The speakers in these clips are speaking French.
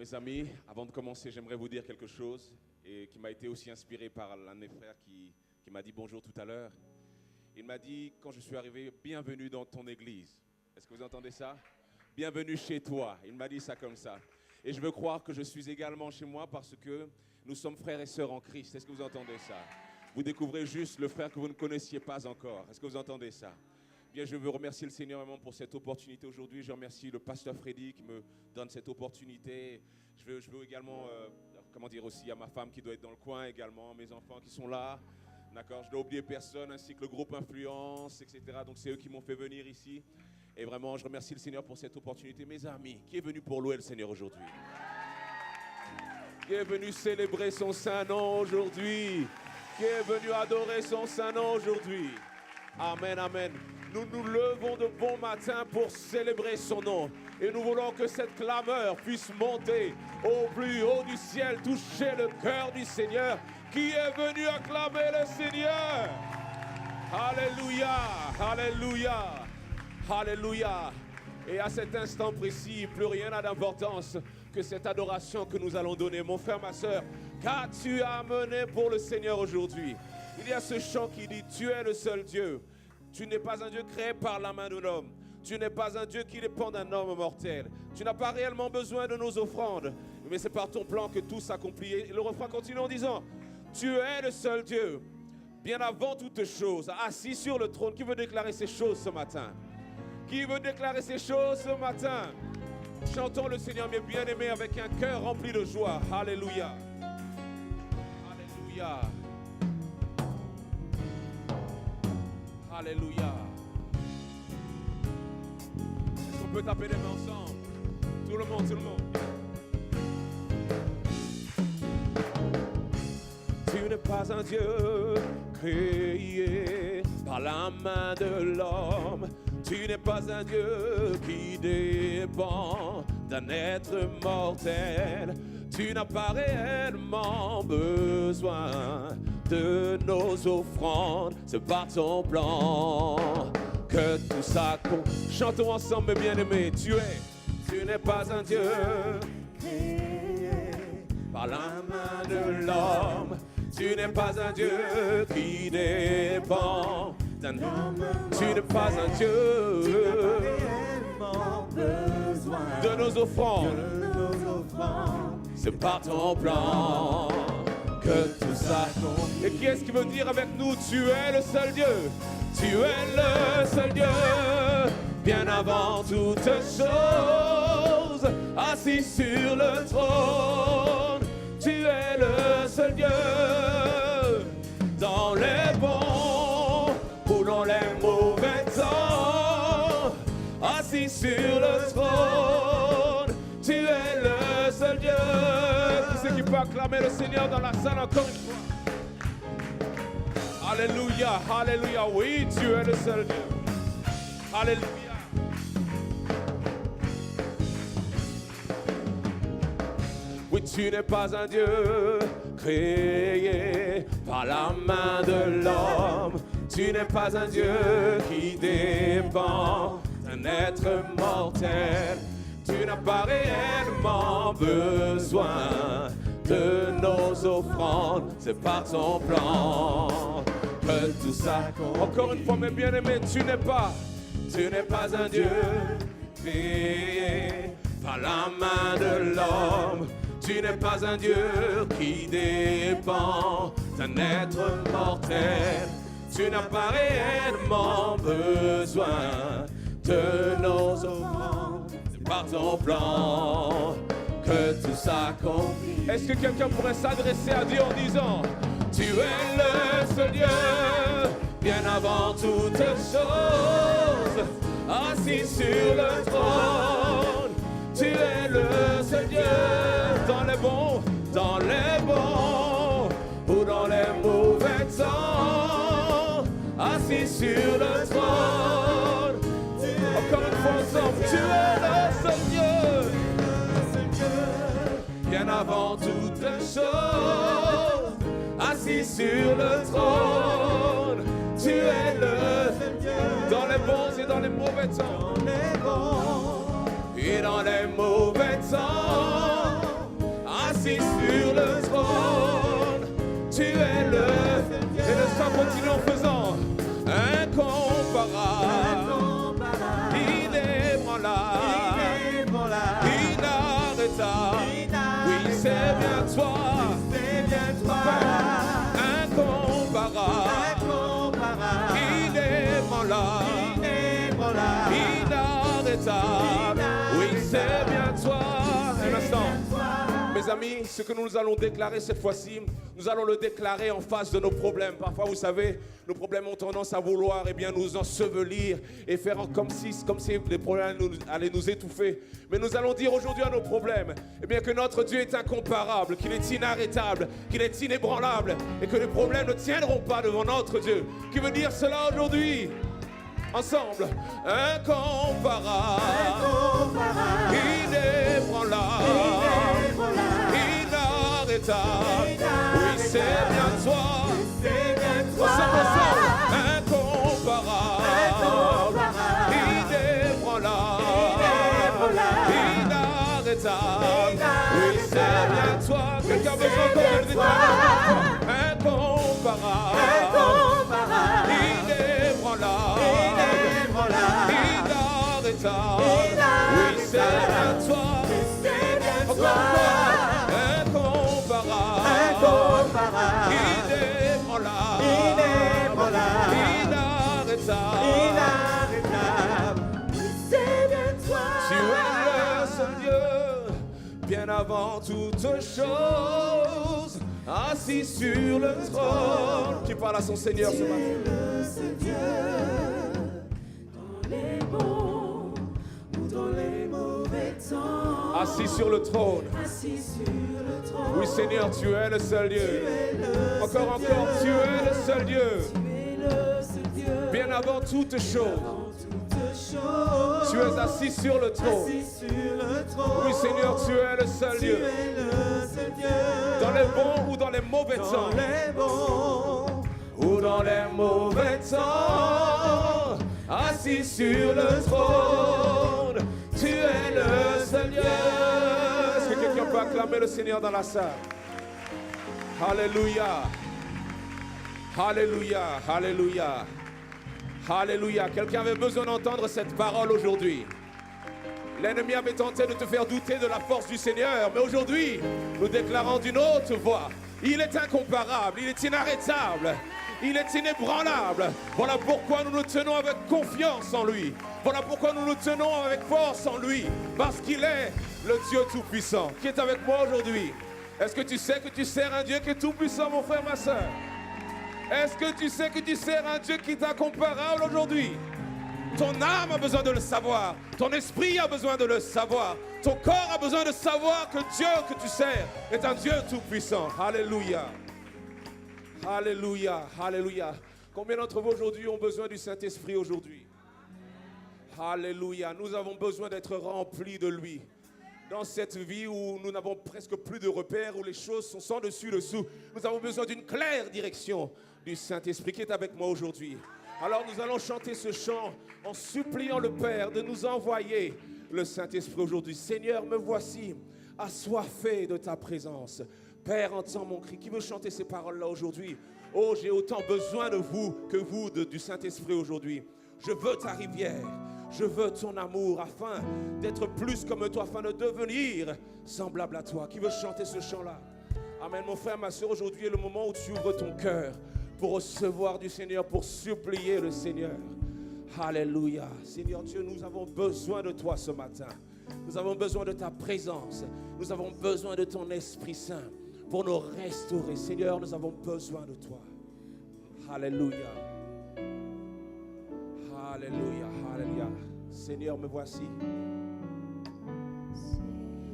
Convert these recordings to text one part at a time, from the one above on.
Mes amis, avant de commencer, j'aimerais vous dire quelque chose et qui m'a été aussi inspiré par l'un de mes frères qui m'a dit bonjour tout à l'heure. Il m'a dit, quand je suis arrivé, bienvenue dans ton église. Est-ce que vous entendez ça? Bienvenue chez toi. Il m'a dit ça comme ça. Et je veux croire que je suis également chez moi parce que nous sommes frères et sœurs en Christ. Est-ce que vous entendez ça? Vous découvrez juste le frère que vous ne connaissiez pas encore. Est-ce que vous entendez ça? Bien, je veux remercier le Seigneur vraiment pour cette opportunité aujourd'hui. Je remercie le pasteur Freddy qui me donne cette opportunité. Je veux également, dire aussi à ma femme qui doit être dans le coin également, mes enfants qui sont là. D'accord, je ne dois oublier personne, ainsi que le groupe Influence, etc. Donc c'est eux qui m'ont fait venir ici. Et vraiment, je remercie le Seigneur pour cette opportunité. Mes amis, qui est venu pour louer le Seigneur aujourd'hui? Qui est venu célébrer son saint nom aujourd'hui? Qui est venu adorer son saint nom aujourd'hui? Amen, amen. Nous nous levons de bon matin pour célébrer son nom. Et nous voulons que cette clameur puisse monter au plus haut du ciel, toucher le cœur du Seigneur qui est venu acclamer le Seigneur. Alléluia, alléluia, alléluia. Et à cet instant précis, plus rien n'a d'importance que cette adoration que nous allons donner. Mon frère, ma soeur, qu'as-tu amené pour le Seigneur aujourd'hui? Il y a ce chant qui dit, tu es le seul Dieu. Tu n'es pas un Dieu créé par la main de l'homme. Tu n'es pas un Dieu qui dépend d'un homme mortel. Tu n'as pas réellement besoin de nos offrandes, mais c'est par ton plan que tout s'accomplit. Et le refrain continue en disant, tu es le seul Dieu, bien avant toutes choses, assis sur le trône. Qui veut déclarer ces choses ce matin? Qui veut déclarer ces choses ce matin? Chantons le Seigneur, mes bien-aimés, avec un cœur rempli de joie. Alléluia. Alléluia. Alléluia. Est-ce qu'on peut taper les mains ensemble? Tout le monde, tout le monde. Tu n'es pas un Dieu créé par la main de l'homme. Tu n'es pas un Dieu qui dépend d'un être mortel. Tu n'as pas réellement besoin de nos offrandes. C'est par ton plan que tout ça compte. Chantons ensemble, mes bien-aimés. Tu n'es pas un Dieu créé par la main de l'homme. Tu n'es pas un Dieu qui dépend d'un homme. Tu n'es pas un Dieu. Tu n'as pas réellement besoin de nos offrandes. C'est par ton plan que tout ça compte. Et qui est-ce qui veut dire avec nous, tu es le seul Dieu? Tu es le seul Dieu, bien avant toutes choses, assis sur le trône. Tu es le seul Dieu, dans les bons ou dans les mauvais temps, assis sur le trône. Tu es le seul Dieu. Qui c'est qui peut acclamer le Seigneur dans la salle encore une fois? Alléluia, alléluia. Oui, tu es le seul Dieu. Alléluia. Oui, tu n'es pas un Dieu créé par la main de l'homme. Tu n'es pas un Dieu qui dépend d'un être mortel. Tu n'as pas réellement besoin de nos offrandes. C'est par ton plan que tout ça compte. Encore une fois, mes bien-aimés, tu n'es pas un Dieu créé par la main de l'homme. Tu n'es pas un Dieu qui dépend d'un être mortel. Tu n'as pas réellement besoin de nos offrandes. C'est par ton plan que tout s'accomplit. Est-ce que quelqu'un pourrait s'adresser à Dieu en disant, tu es le seul Dieu, bien avant toutes choses, assis sur le trône. Tu es le seul Dieu, dans les bons ou dans les mauvais temps, assis sur le trône. Encore une fois ensemble, tu es le seul Dieu, bien avant toutes choses, assis sur le trône. Tu es le seul Dieu, dans les bons et dans les mauvais temps, et dans les mauvais temps, inébranlable, inarrêtable. Oui, c'est bien toi, incomparable, inébranlable, inarrêtable. Oui, c'est bien toi. Un instant. Mes amis, ce que nous allons déclarer cette fois-ci, nous allons le déclarer en face de nos problèmes. Parfois, vous savez, nos problèmes ont tendance à vouloir nous ensevelir et faire comme si les problèmes allaient nous étouffer. Mais nous allons dire aujourd'hui à nos problèmes que notre Dieu est incomparable, qu'il est inarrêtable, qu'il est inébranlable et que les problèmes ne tiendront pas devant notre Dieu. Qui veut dire cela aujourd'hui? Ensemble, incomparable, inébranlable, inarrêtable. Oui, c'est bien toi. Ensemble, incomparable, inébranlable, inarrêtable. Oui, c'est bien toi. Quelqu'un veut encore le déclarer? Incomparable, inébranlable, inarrêtable. Oui, c'est bien toi. Encore, incomparable, inébranlable, inarrêtable. C'est bien toi. Tu es le seul Dieu, bien avant toute chose, assis sur le trône. Qui parle à son Seigneur ce matin? Tu es le seul Dieu, dans les bons ou dans les mauvais temps. Assis sur le trône. Assis sur le trône. Oui, Seigneur, tu es le seul Dieu. Encore, tu es le seul Dieu. Bien avant toute chose. Tu es assis sur le trône. Oui, Seigneur, tu es le seul Dieu. Dans les bons ou dans les mauvais temps. Ou dans les mauvais temps. Assis sur le trône. Tu es le seul Dieu. Est-ce que quelqu'un peut acclamer le Seigneur dans la salle? Alléluia. Alléluia. Alléluia. Alléluia. Quelqu'un avait besoin d'entendre cette parole aujourd'hui. L'ennemi avait tenté de te faire douter de la force du Seigneur, mais aujourd'hui, nous déclarons d'une haute voix. Il est incomparable, il est inarrêtable, il est inébranlable. Voilà pourquoi nous nous tenons avec confiance en lui. Voilà pourquoi nous nous tenons avec force en lui. Parce qu'il est le Dieu Tout-Puissant. Qui est avec moi aujourd'hui? Est-ce que tu sais que tu sers un Dieu qui est tout-puissant, mon frère, ma soeur? Est-ce que tu sais que tu sers un Dieu qui est incomparable aujourd'hui? Ton âme a besoin de le savoir. Ton esprit a besoin de le savoir. Ton corps a besoin de savoir que Dieu que tu sers est un Dieu tout-puissant. Alléluia. Alléluia. Alléluia. Combien d'entre vous aujourd'hui ont besoin du Saint-Esprit aujourd'hui? Alléluia. Nous avons besoin d'être remplis de lui. Dans cette vie où nous n'avons presque plus de repères, où les choses sont sans dessus-dessous, nous avons besoin d'une claire direction du Saint-Esprit qui est avec moi aujourd'hui. Alors nous allons chanter ce chant en suppliant le Père de nous envoyer le Saint-Esprit aujourd'hui. Seigneur, me voici, assoiffé de ta présence. Père, entends mon cri. Qui veut chanter ces paroles-là aujourd'hui? Oh, j'ai autant besoin de vous que vous du Saint-Esprit aujourd'hui. Je veux ta rivière, je veux ton amour afin d'être plus comme toi, afin de devenir semblable à toi. Qui veut chanter ce chant-là? Amen, mon frère, ma soeur, aujourd'hui est le moment où tu ouvres ton cœur pour recevoir du Seigneur, pour supplier le Seigneur. Alléluia. Seigneur Dieu, nous avons besoin de toi ce matin. Nous avons besoin de ta présence. Nous avons besoin de ton Esprit Saint pour nous restaurer. Seigneur, nous avons besoin de toi. Alléluia. Alléluia. Alléluia. Seigneur, me voici.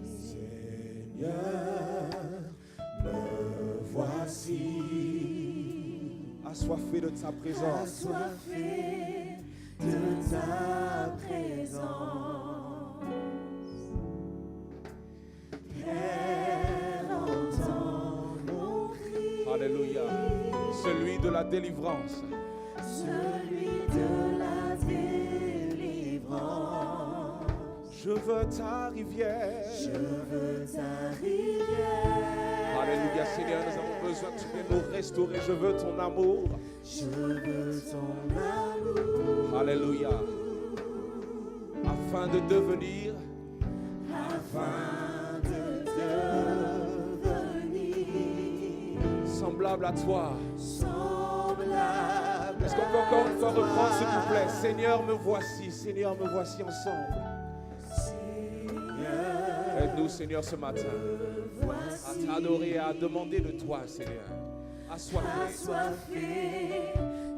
Seigneur, me voici. Assoiffé de ta présence. Assoiffé de ta présence. Père, entends mon cri. Alléluia. Celui de la délivrance. Celui de la délivrance. Je veux ta rivière. Je veux ta rivière. Alléluia, Seigneur, nous avons besoin que tu viennes nous restaurer. Je veux ton amour. Je veux ton amour. Alléluia. Afin de devenir semblable à toi. Est-ce qu'on peut encore une fois reprendre, s'il vous plaît? Seigneur, me voici. Seigneur, me voici ensemble. Aide-nous, Seigneur, ce matin à t'adorer et à demander de toi, Seigneur. Assoiffé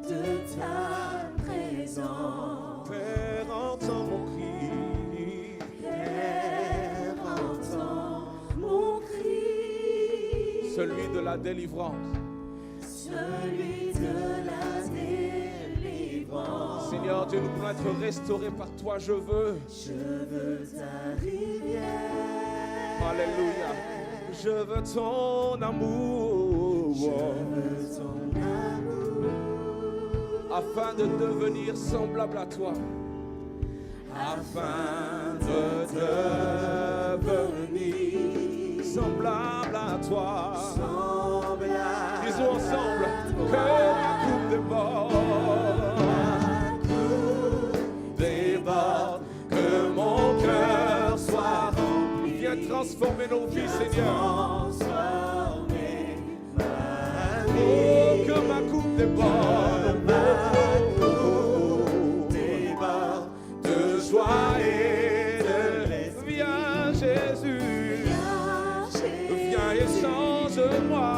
de ta présence. Père, entends mon cri. Père, entends mon cri. Celui de la délivrance. Celui de la délivrance. Seigneur Dieu, nous pouvons être restaurés par toi. Je veux ta rivière. Alléluia. Je veux ton amour. Je veux ton amour. Afin de devenir semblable à toi. Afin de devenir semblable à toi. Disons ensemble que ma coupe déborde, que mon cœur soit rempli. Viens transformer nos vies, Seigneur. Oh, que ma coupe déborde, de joie et de l'esprit. Viens Jésus, viens et change-moi.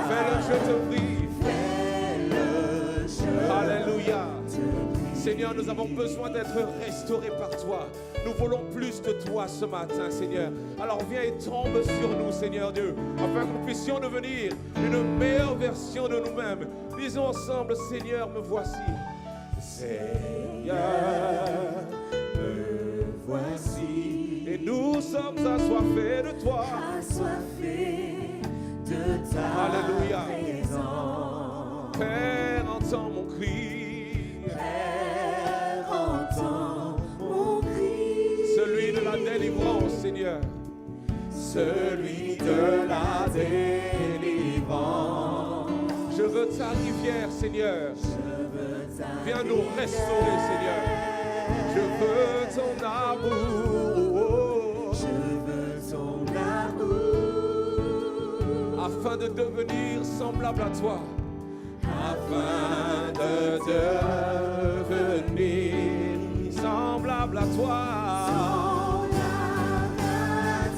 Fais-le, je te prie. Alléluia. Seigneur, nous avons besoin d'être restaurés par toi. Nous voulons plus de toi ce matin, Seigneur. Alors viens et tombe sur nous, Seigneur Dieu, afin que nous puissions devenir une meilleure version de nous-mêmes. Disons ensemble, Seigneur, me voici. Seigneur, me voici. Et nous sommes assoiffés de toi. Assoiffés de ta Alléluia. présence. Père, entends mon cri. Père, entends mon cri. Celui de la délivrance, Seigneur. Celui de la délivrance. Je veux ta rivière, Seigneur. Je veux ta Viens nous restaurer, Seigneur. Je veux ton amour. Je veux ton amour. Afin de devenir semblable à toi. Afin de devenir semblable à toi.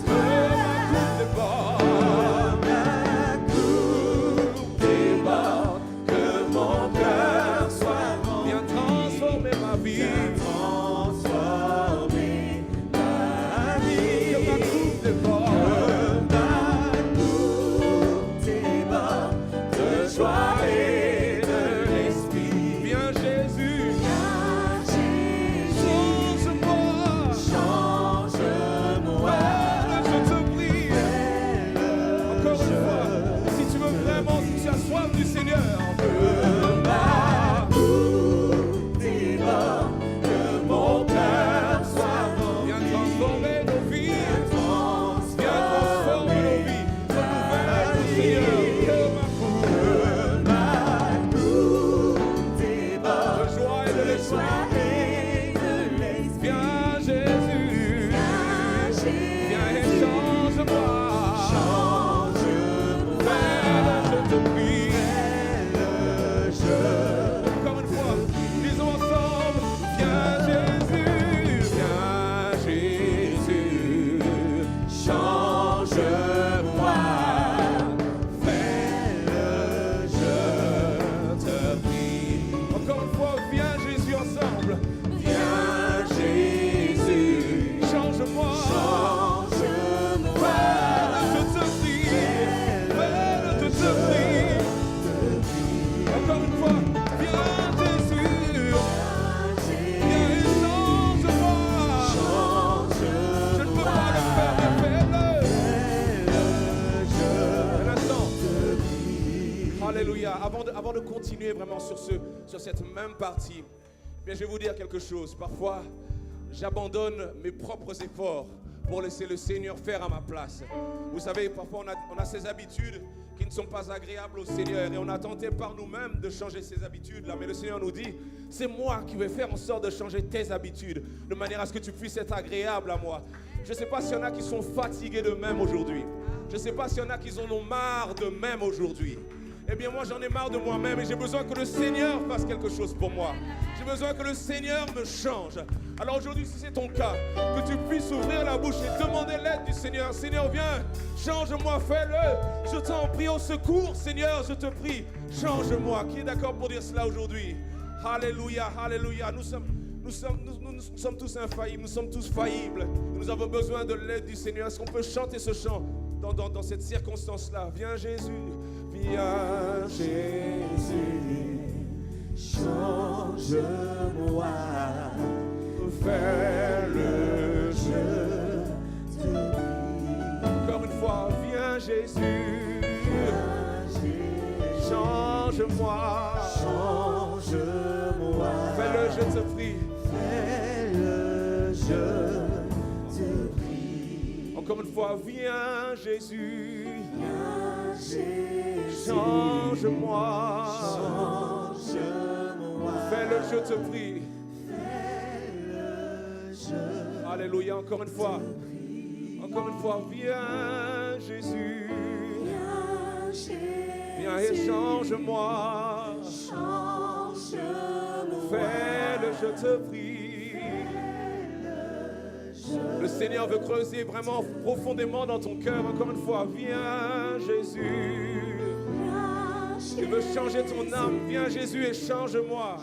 Que ma coupe déborde, que mon cœur soit rempli. Viens transformer ma vie. Que ma coupe déborde, de joie et de l'esprit. Viens Jésus, change-moi. Je te prie. Encore une fois, si tu veux vraiment, si tu as soif du Seigneur, viens transformer nos vies. Viens transformer nos vies. Renouvelle-nous, Seigneur, que ma coupe de joie et de l'esprit. Viens Jésus, viens et change-moi. Fais-le, je te prie. Encore une fois, disons ensemble, viens Jésus, change-moi. Fais-le, je te prie. Encore une fois, viens Jésus ensemble. Viens Jésus, change-moi. Fais-le, je te prie. Fais-le, je te prie. Encore une fois, viens Jésus, viens et change-moi. Je ne peux pas le faire, mais fais-le. Un instant. Alléluia. Avant de continuer vraiment sur cette même partie, Bien, je vais vous dire quelque chose. Parfois, j'abandonne mes propres efforts pour laisser le Seigneur faire à ma place. Vous savez, parfois on a ces habitudes qui ne sont pas agréables au Seigneur et on a tenté par nous-mêmes de changer ces habitudes-là. Mais le Seigneur nous dit, c'est moi qui vais faire en sorte de changer tes habitudes de manière à ce que tu puisses être agréable à moi. Je ne sais pas s'il y en a qui sont fatigués d'eux-mêmes aujourd'hui. Je ne sais pas s'il y en a qui en ont marre d'eux-mêmes aujourd'hui. Eh bien, moi, j'en ai marre de moi-même et j'ai besoin que le Seigneur fasse quelque chose pour moi. J'ai besoin que le Seigneur me change. Alors aujourd'hui, si c'est ton cas, que tu puisses ouvrir la bouche et demander l'aide du Seigneur. Seigneur, viens, change-moi, fais-le. Je t'en prie, au secours, Seigneur, je te prie, change-moi. Qui est d'accord pour dire cela aujourd'hui? Alléluia, alléluia. Nous sommes tous infaillibles, nous sommes tous faillibles. Nous avons besoin de l'aide du Seigneur. Est-ce qu'on peut chanter ce chant dans cette circonstance-là? Viens Jésus, viens Jésus, change-moi, fais-le, je te prie. Encore une fois, viens Jésus, change-moi, change-moi, fais-le, je te prie. Fais-le, je te prie. Encore une fois, viens Jésus, Viens Jésus, change-moi, change-moi, fais-le, je te prie. fais-le, je Alléluia, encore une fois, viens Jésus, viens Jésus, viens et change-moi, change-moi, fais-le, je te prie. Le Seigneur veut creuser vraiment profondément dans ton cœur. Encore une fois, viens Jésus. Tu veux changer ton âme, viens Jésus et change-moi.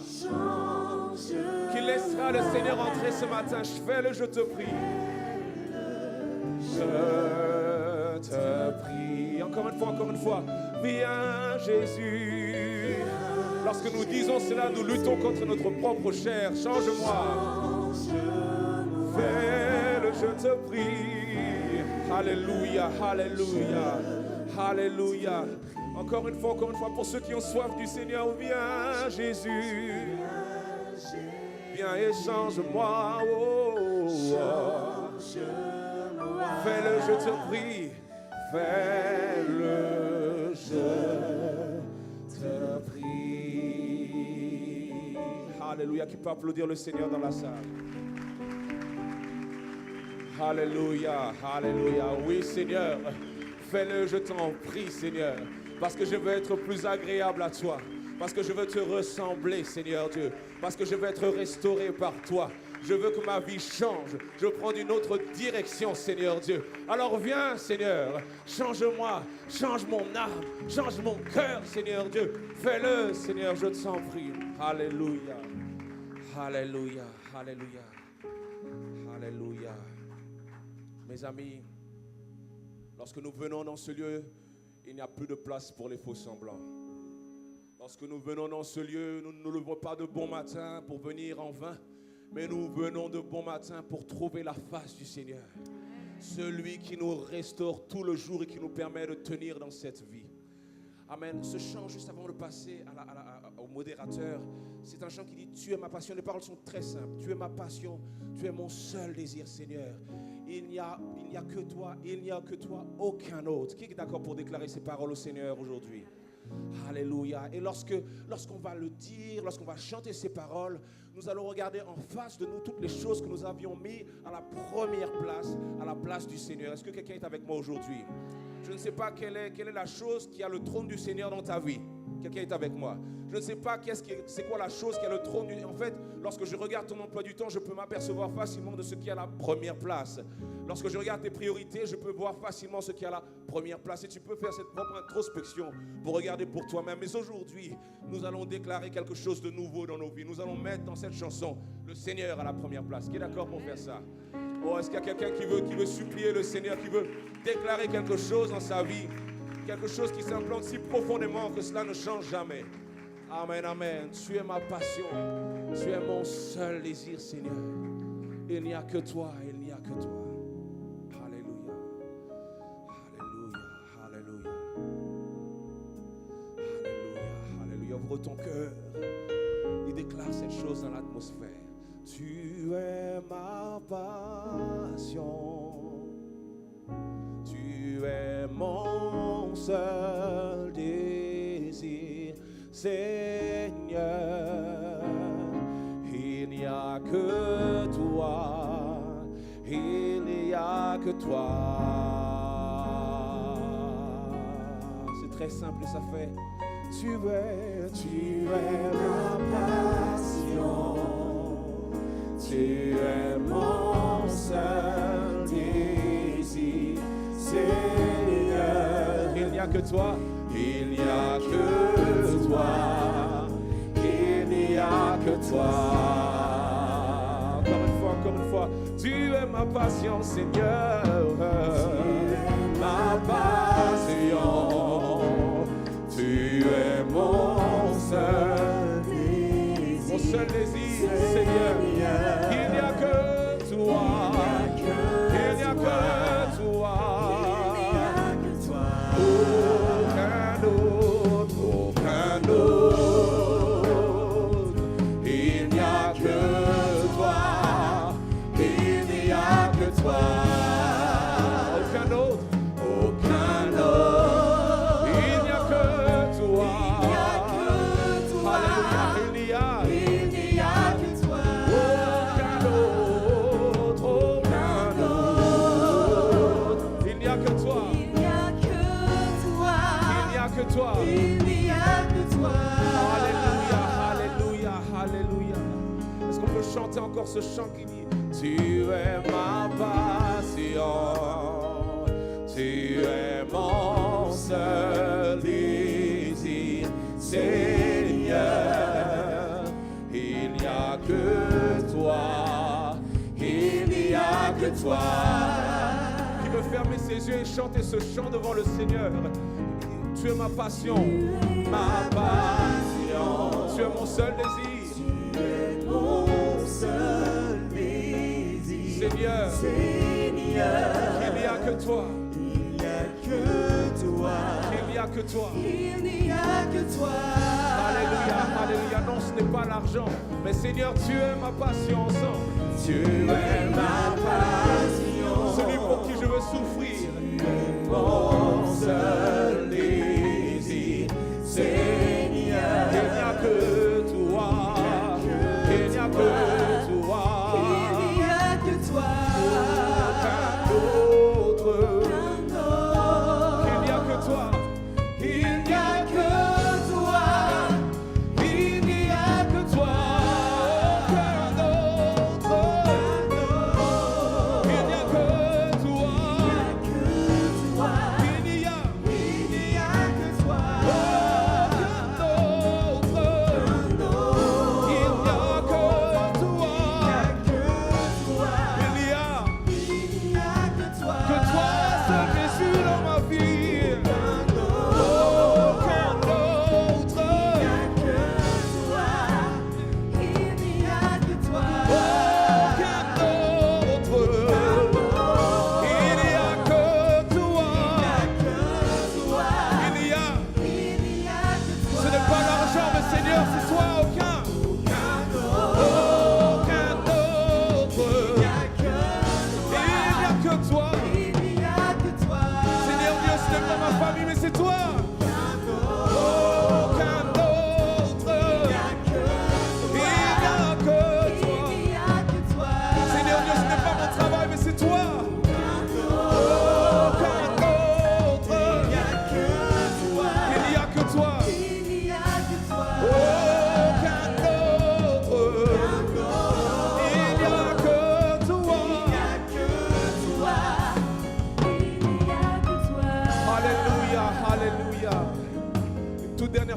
Qui laissera le Seigneur entrer ce matin? Fais-le, je te prie. Je te prie. Encore une fois, viens Jésus. Lorsque nous disons cela, nous luttons contre notre propre chair. Change-moi. Fais-le, je te prie. Alléluia, alléluia, alléluia. Encore une fois, pour ceux qui ont soif du Seigneur, viens Jésus. Viens et change-moi. Oh, oh. Fais-le, je te prie. Fais-le, je te prie. Alléluia, qui peut applaudir le Seigneur dans la salle? Alléluia, alléluia. Oui, Seigneur, fais-le, je t'en prie, Seigneur, parce que je veux être plus agréable à toi, parce que je veux te ressembler, Seigneur Dieu, parce que je veux être restauré par toi. Je veux que ma vie change. Je veux prendre une autre direction, Seigneur Dieu. Alors viens, Seigneur, change-moi, change mon âme, change mon cœur, Seigneur Dieu. Fais-le, Seigneur, je t'en prie. Alléluia, alléluia, alléluia, alléluia. Mes amis, lorsque nous venons dans ce lieu, il n'y a plus de place pour les faux semblants. Lorsque nous venons dans ce lieu, nous ne levons pas de bon matin pour venir en vain, mais nous venons de bon matin pour trouver la face du Seigneur. Celui qui nous restaure tout le jour et qui nous permet de tenir dans cette vie. Amen. Ce chant, juste avant de passer au modérateur, c'est un chant qui dit « Tu es ma passion ». Les paroles sont très simples. « Tu es ma passion, tu es mon seul désir, Seigneur. Il n'y a que toi, il n'y a que toi, aucun autre. » Qui est d'accord pour déclarer ces paroles au Seigneur aujourd'hui? Alléluia. Et lorsqu'on va le dire, lorsqu'on va chanter ces paroles, nous allons regarder en face de nous toutes les choses que nous avions mis à la première place, à la place du Seigneur. Est-ce que quelqu'un est avec moi aujourd'hui? Je ne sais pas quelle est la chose qui a le trône du Seigneur dans ta vie. Quelqu'un est avec moi. Je ne sais pas c'est quoi la chose qui a le trône du... En fait, lorsque je regarde ton emploi du temps, je peux m'apercevoir facilement de ce qui est à la première place. Lorsque je regarde tes priorités, je peux voir facilement ce qui est à la première place. Et tu peux faire cette propre introspection pour regarder pour toi-même. Mais aujourd'hui, nous allons déclarer quelque chose de nouveau dans nos vies. Nous allons mettre dans cette chanson le Seigneur à la première place. Qui est d'accord pour faire ça? Oh, est-ce qu'il y a quelqu'un qui veut supplier le Seigneur, qui veut déclarer quelque chose dans sa vie? Quelque chose qui s'implante si profondément que cela ne change jamais. Amen, amen. Tu es ma passion. Tu es mon seul désir, Seigneur. Il n'y a que toi, il n'y a que toi. Alléluia. Alléluia. Alléluia. Alléluia. Alléluia. Ouvre ton cœur et déclare cette chose dans l'atmosphère. l'atmosphère. Tu es ma passion. Tu es mon seul désir, Seigneur. Il n'y a que toi, il n'y a que toi. C'est très simple, ça fait. Tu es ma passion. Tu es mon seul désir, Seigneur. Il n'y a que toi, il n'y a que toi, il n'y a que toi. Encore une fois, tu es ma passion, Seigneur. Tu es ma passion, tu es mon seul désir, Seigneur. Il n'y a que toi, il n'y a que toi. Aucun autre, il n'y a que toi, il n'y a que toi. Aucun autre, il n'y a que toi. Alléluia, il n'y a que toi. Aucun autre, il n'y a que toi. Que toi. Il n'y a que toi. Alléluia, alléluia, alléluia. Est-ce qu'on peut chanter encore ce chant qui dit tu es ma passion, tu es mon seul désir, Seigneur. Il n'y a que toi, il n'y a que toi. Qui veut fermer ses yeux et chanter ce chant devant le Seigneur? Tu es ma passion, ma passion. Tu es mon seul désir. Tu es mon seul désir. Seigneur, il n'y a que toi. Il n'y a que toi. Il n'y a que toi. Il n'y a que toi. Alléluia, alléluia. Non, ce n'est pas l'argent, mais Seigneur, tu es ma passion ensemble. Tu es ma passion. Celui pour qui je veux souffrir. Tu es mon seul désir, Seigneur. Il n'y a que toi, il n'y a que toi, il n'y a que toi. Aucun autre, il n'y a que toi, il n'y a que toi, il n'y a que toi. Aucun autre, il n'y a que toi.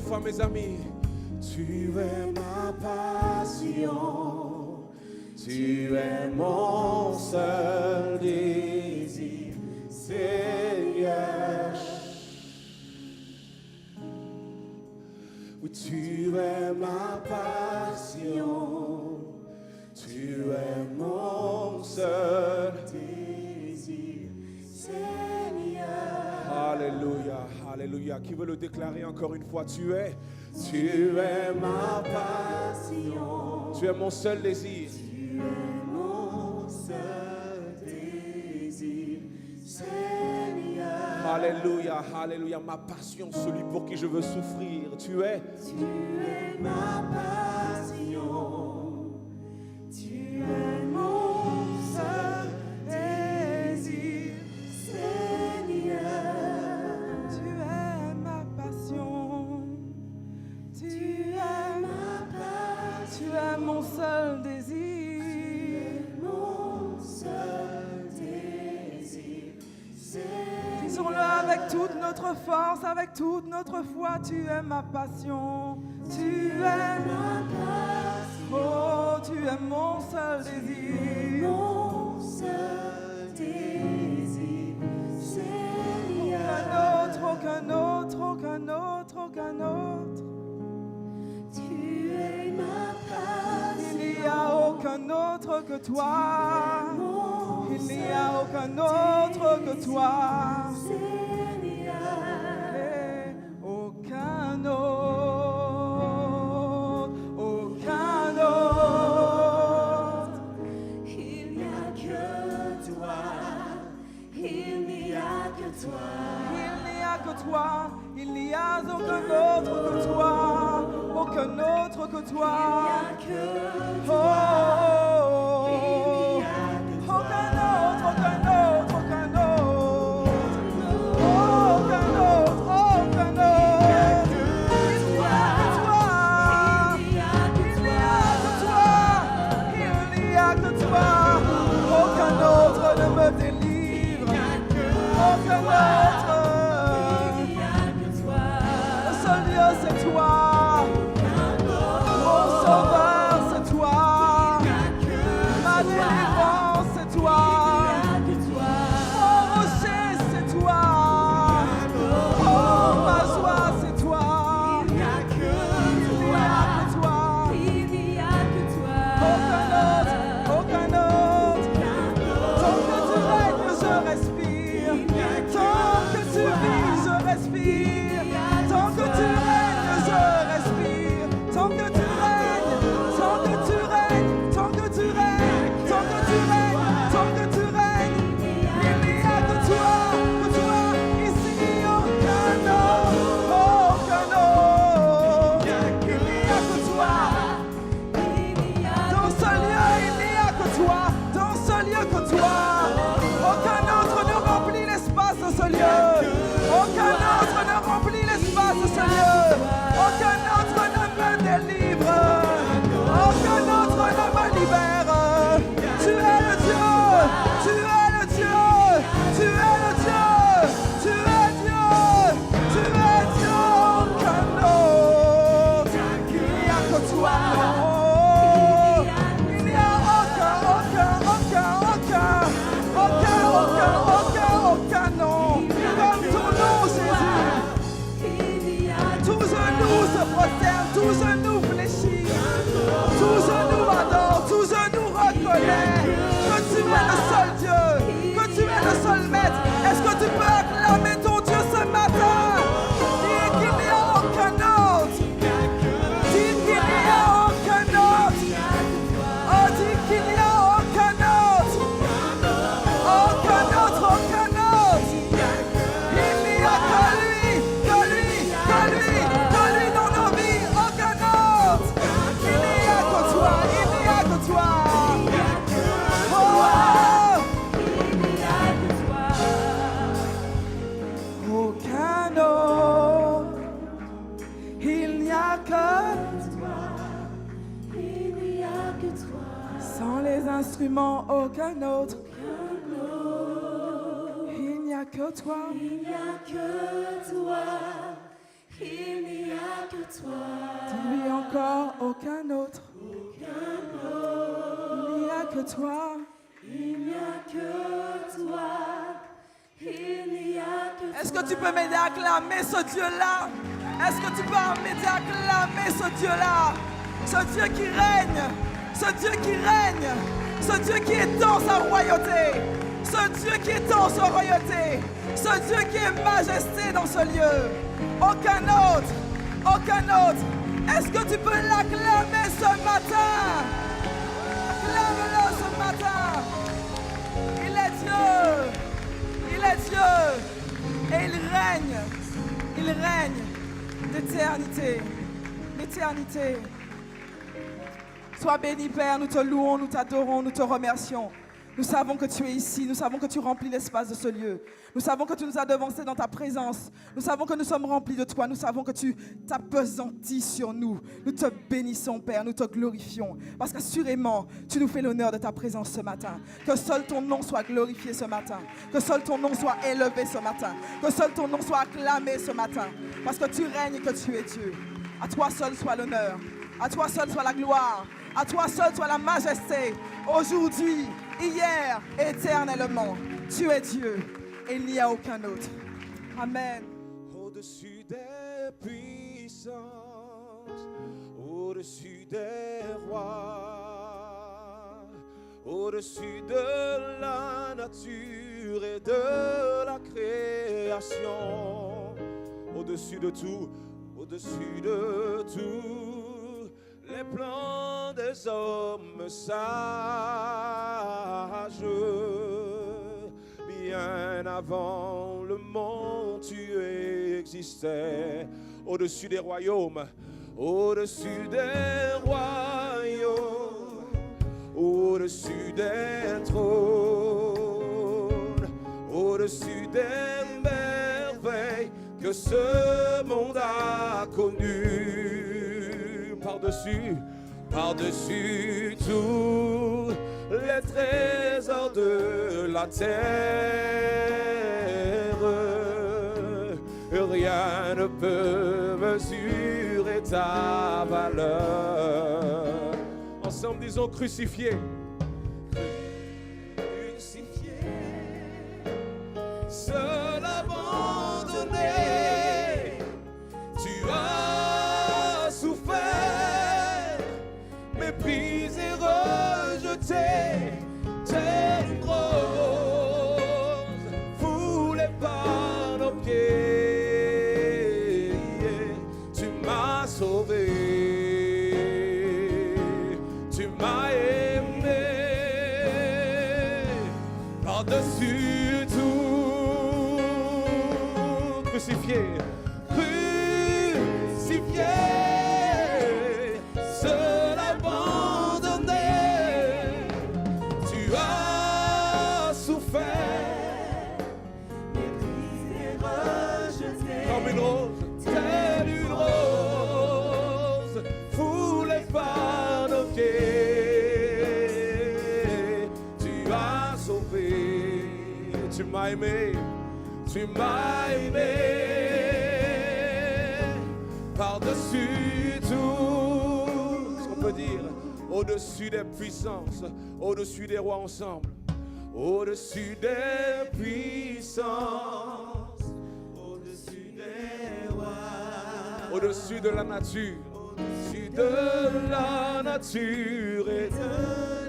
fois, mes amis. Tu es ma passion, tu es mon seul désir, Seigneur. Oui, tu es ma passion, tu es mon seul désir, Seigneur. Alléluia, alléluia. Qui veut le déclarer encore une fois? Tu es ma passion. Tu es mon seul désir. Tu es mon seul désir, Seigneur. Alléluia, alléluia. Ma passion, celui pour qui je veux souffrir. Tu es Ma passion, tu es mon seul désir, Seigneur. Tu es ma passion, tu es Ma passion, tu es mon seul désir. mon seul désir, Seigneur. Disons-le avec toute notre force, avec toute notre foi, tu es ma passion, tu es Ma passion, oh, tu es mon seul désir. mon seul désir, Seigneur. Aucun autre, aucun autre, aucun autre. Tu es ma passion, Il n'y a aucun autre que toi. Il n'y a aucun autre que toi. Seigneur. Et aucun autre. Il n'y a que toi, il n'y a que toi, Il n'y a que toi. Il n'y a aucun autre que toi. Aucun autre que toi. que Oh, aucun autre, aucun autre, aucun autre. Aucun autre, aucun autre. Il n'y a que toi. il n'y a que Il n'y a que toi. Il n'y a que toi. Aucun autre ne me délivre. Aucun autre. il n'y a que toi, Le seul Dieu, c'est toi. Mon sauveur, c'est toi. Ma délivrance, c'est toi. que toi, Mon rocher, c'est toi. Oh, ma joie, c'est toi. il n'y a que Il n'y a que toi. il n'y a que toi, Aucun autre. Tant que tu règnes, je respire. Tant que tu vis, je respire. Tant que tu règnes, je respire. Tant que tu règnes, tant que tu règnes, tant que tu règnes, tant que tu règnes, tant que tu règnes. Il n'y a que toi, ici aucun autre. Il n'y a que toi. il n'y a Dans ce lieu, il n'y a que toi. Dans ce lieu que toi. Aucun autre ne remplit l'espace de ce lieu. Aucun autre ne remplit l'espace de ce lieu. Aucun autre ne me délivre. Aucun autre ne me libère. Tu es le Dieu. Tu es le Dieu. Tu es le Dieu. Tu es Dieu. Tu es Dieu. Aucun autre. Il n'y a que toi. Il n'y a aucun nom comme ton nom, Jésus. il n'y a Tout genou se prosterne, tout genou fléchit, tout genou adore, tout genou reconnaît que tu es le seul Dieu, que tu es le seul maître. Est-ce que tu peux acclamer ton Dieu ce matin? Dis qu'il n'y a aucun autre. Dis qu'il n'y a aucun autre. Oh, dis qu'il n'y a aucun autre. Aucun autre, aucun autre. Il n'y a que lui, que lui, que lui, que lui dans nos vies. Aucun autre. Il n'y a que toi, il n'y a que toi. Oh, aucun autre. Il n'y a que il n'y a que toi, sans les instruments, aucun autre. Il n'y a que toi. il n'y a que toi, il n'y a que toi, Dis-lui encore aucun autre. Il n'y a que toi. il n'y a que toi, il n'y a que toi. Est-ce que tu peux m'aider à acclamer ce Dieu-là? Est-ce que tu peux m'aider à acclamer ce Dieu-là? Ce Dieu qui règne, ce Dieu qui règne, ce Dieu qui étend sa royauté, ce Dieu qui étend sa royauté, ce Dieu qui est majesté dans ce lieu. Aucun autre, aucun autre. Est-ce que tu peux l'acclamer ce matin? Acclame-le ce matin. Il est Dieu. Il est Dieu. Et il règne. Il règne d'éternité. L'éternité. Sois béni, Père. Nous te louons, nous t'adorons, nous te remercions. Nous savons que tu es ici, nous savons que tu remplis l'espace de ce lieu. Nous savons que tu nous as devancés dans ta présence. Nous savons que nous sommes remplis de toi. Nous savons que tu t'appesantis sur nous. Nous te bénissons, Père, nous te glorifions. Parce qu'assurément, tu nous fais l'honneur de ta présence ce matin. Que seul ton nom soit glorifié ce matin. Que seul ton nom soit élevé ce matin. Que seul ton nom soit acclamé ce matin. Parce que tu règnes et que tu es Dieu. À toi seul soit l'honneur. À toi seul soit la gloire. À toi seul soit la majesté. Aujourd'hui, hier, éternellement. Tu es Dieu et il n'y a aucun autre. Amen. Au-dessus des puissances, au-dessus des rois, au-dessus de la nature et de la création, au-dessus de tout, les plans des hommes sages. Bien avant le monde, tu existais. Au-dessus des royaumes, au-dessus des royaumes, au-dessus des trônes, au-dessus des merveilles que ce monde a connues. Par-dessus tous les trésors de la terre, rien ne peut mesurer ta valeur. Ensemble, disons crucifié. Crucifié, seul abandonné, tu as souffert, méprisé, rejeté, telle une rose foulée par nos pieds. Tu m'as sauvé, tu m'as aimé, par-dessus tout, crucifié, crucifié. Tu m'as aimé, tu m'as aimé, par-dessus tout, ce qu'on peut dire, au-dessus des puissances, au-dessus des rois ensemble, au-dessus des puissances, au-dessus des rois, au-dessus de la nature, au-dessus de la nature et de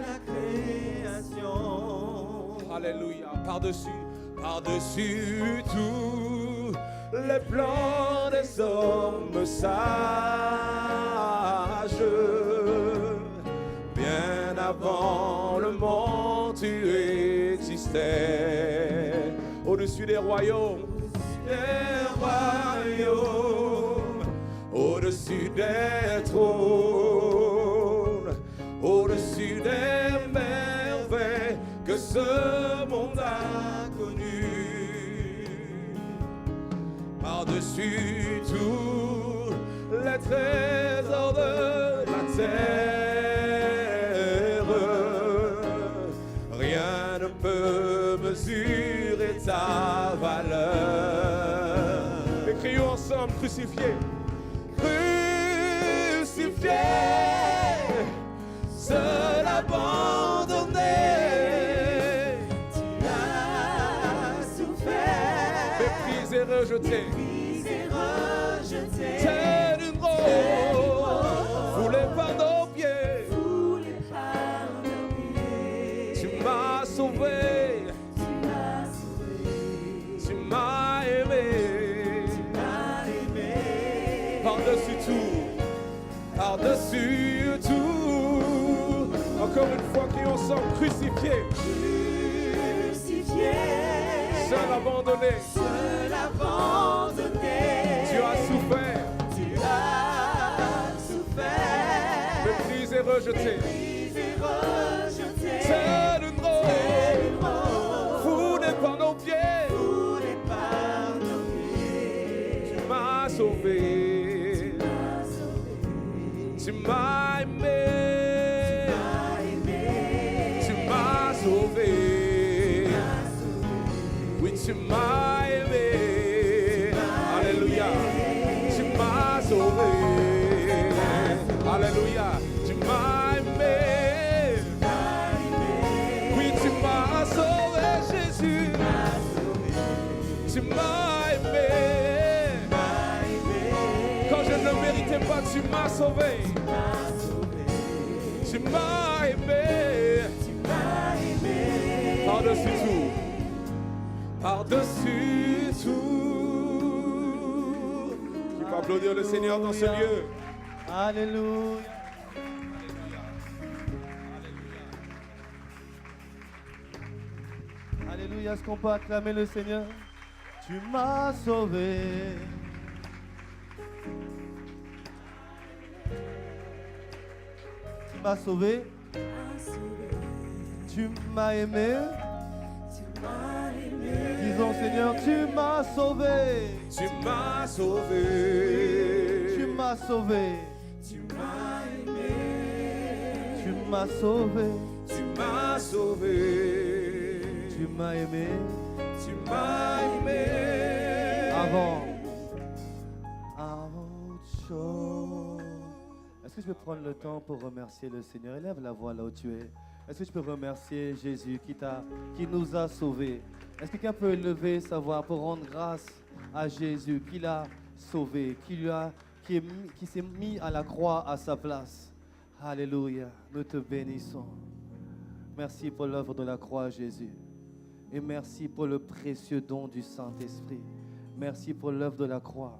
la création. Alléluia, par-dessus tout, les plans des hommes sages. Bien avant le monde, tu existais. Au-dessus des royaumes, au-dessus des trônes, au-dessus des merveilles que ce monde a connu. Par-dessus tous les trésors de la terre, rien ne peut mesurer ta valeur. Et crions ensemble, crucifié, crucifié, seul abandonné. Rejeté, telle une rose foulée par nos pieds, tu m'as sauvé, tu m'as aimé, par-dessus tout, encore une fois, crions ensemble, crucifié, Crucifié, seul abandonné, seul abandonné. tu as souffert, Tu as souffert, méprisé, rejeté. brisé, rejeté. Tel une rose, foulé par nos pieds, Foulé par nos pieds. tu m'as sauvé, tu m'as aimé, tu m'as sauvé, oui tu m'as aimé, alléluia, tu m'as sauvé, alléluia, tu m'as aimé, oui tu m'as sauvé Jésus, tu m'as aimé, quand je ne le méritais pas tu m'as sauvé, tu m'as aimé, par-dessus tout, par-dessus tout. Tu peux applaudir le Seigneur dans ce lieu. Alléluia. Alléluia, est-ce qu'on peut acclamer le Seigneur? Tu m'as sauvé. Tu m'as sauvé. Tu m'as aimé. Disons Seigneur, tu m'as sauvé. Tu m'as sauvé. Tu m'as sauvé. Tu m'as aimé. Tu m'as sauvé. Tu m'as sauvé. Tu m'as aimé. Tu m'as aimé. Avant autre chose. Est-ce que je peux prendre le temps pour remercier le Seigneur? Élève la voix là où tu es. Est-ce que je peux remercier Jésus qui nous a sauvés? Est-ce que quelqu'un peut lever sa voix pour rendre grâce à Jésus qui l'a sauvé, qui s'est mis à la croix à sa place? Alléluia, nous te bénissons. Merci pour l'œuvre de la croix, Jésus. Et merci pour le précieux don du Saint-Esprit. Merci pour l'œuvre de la croix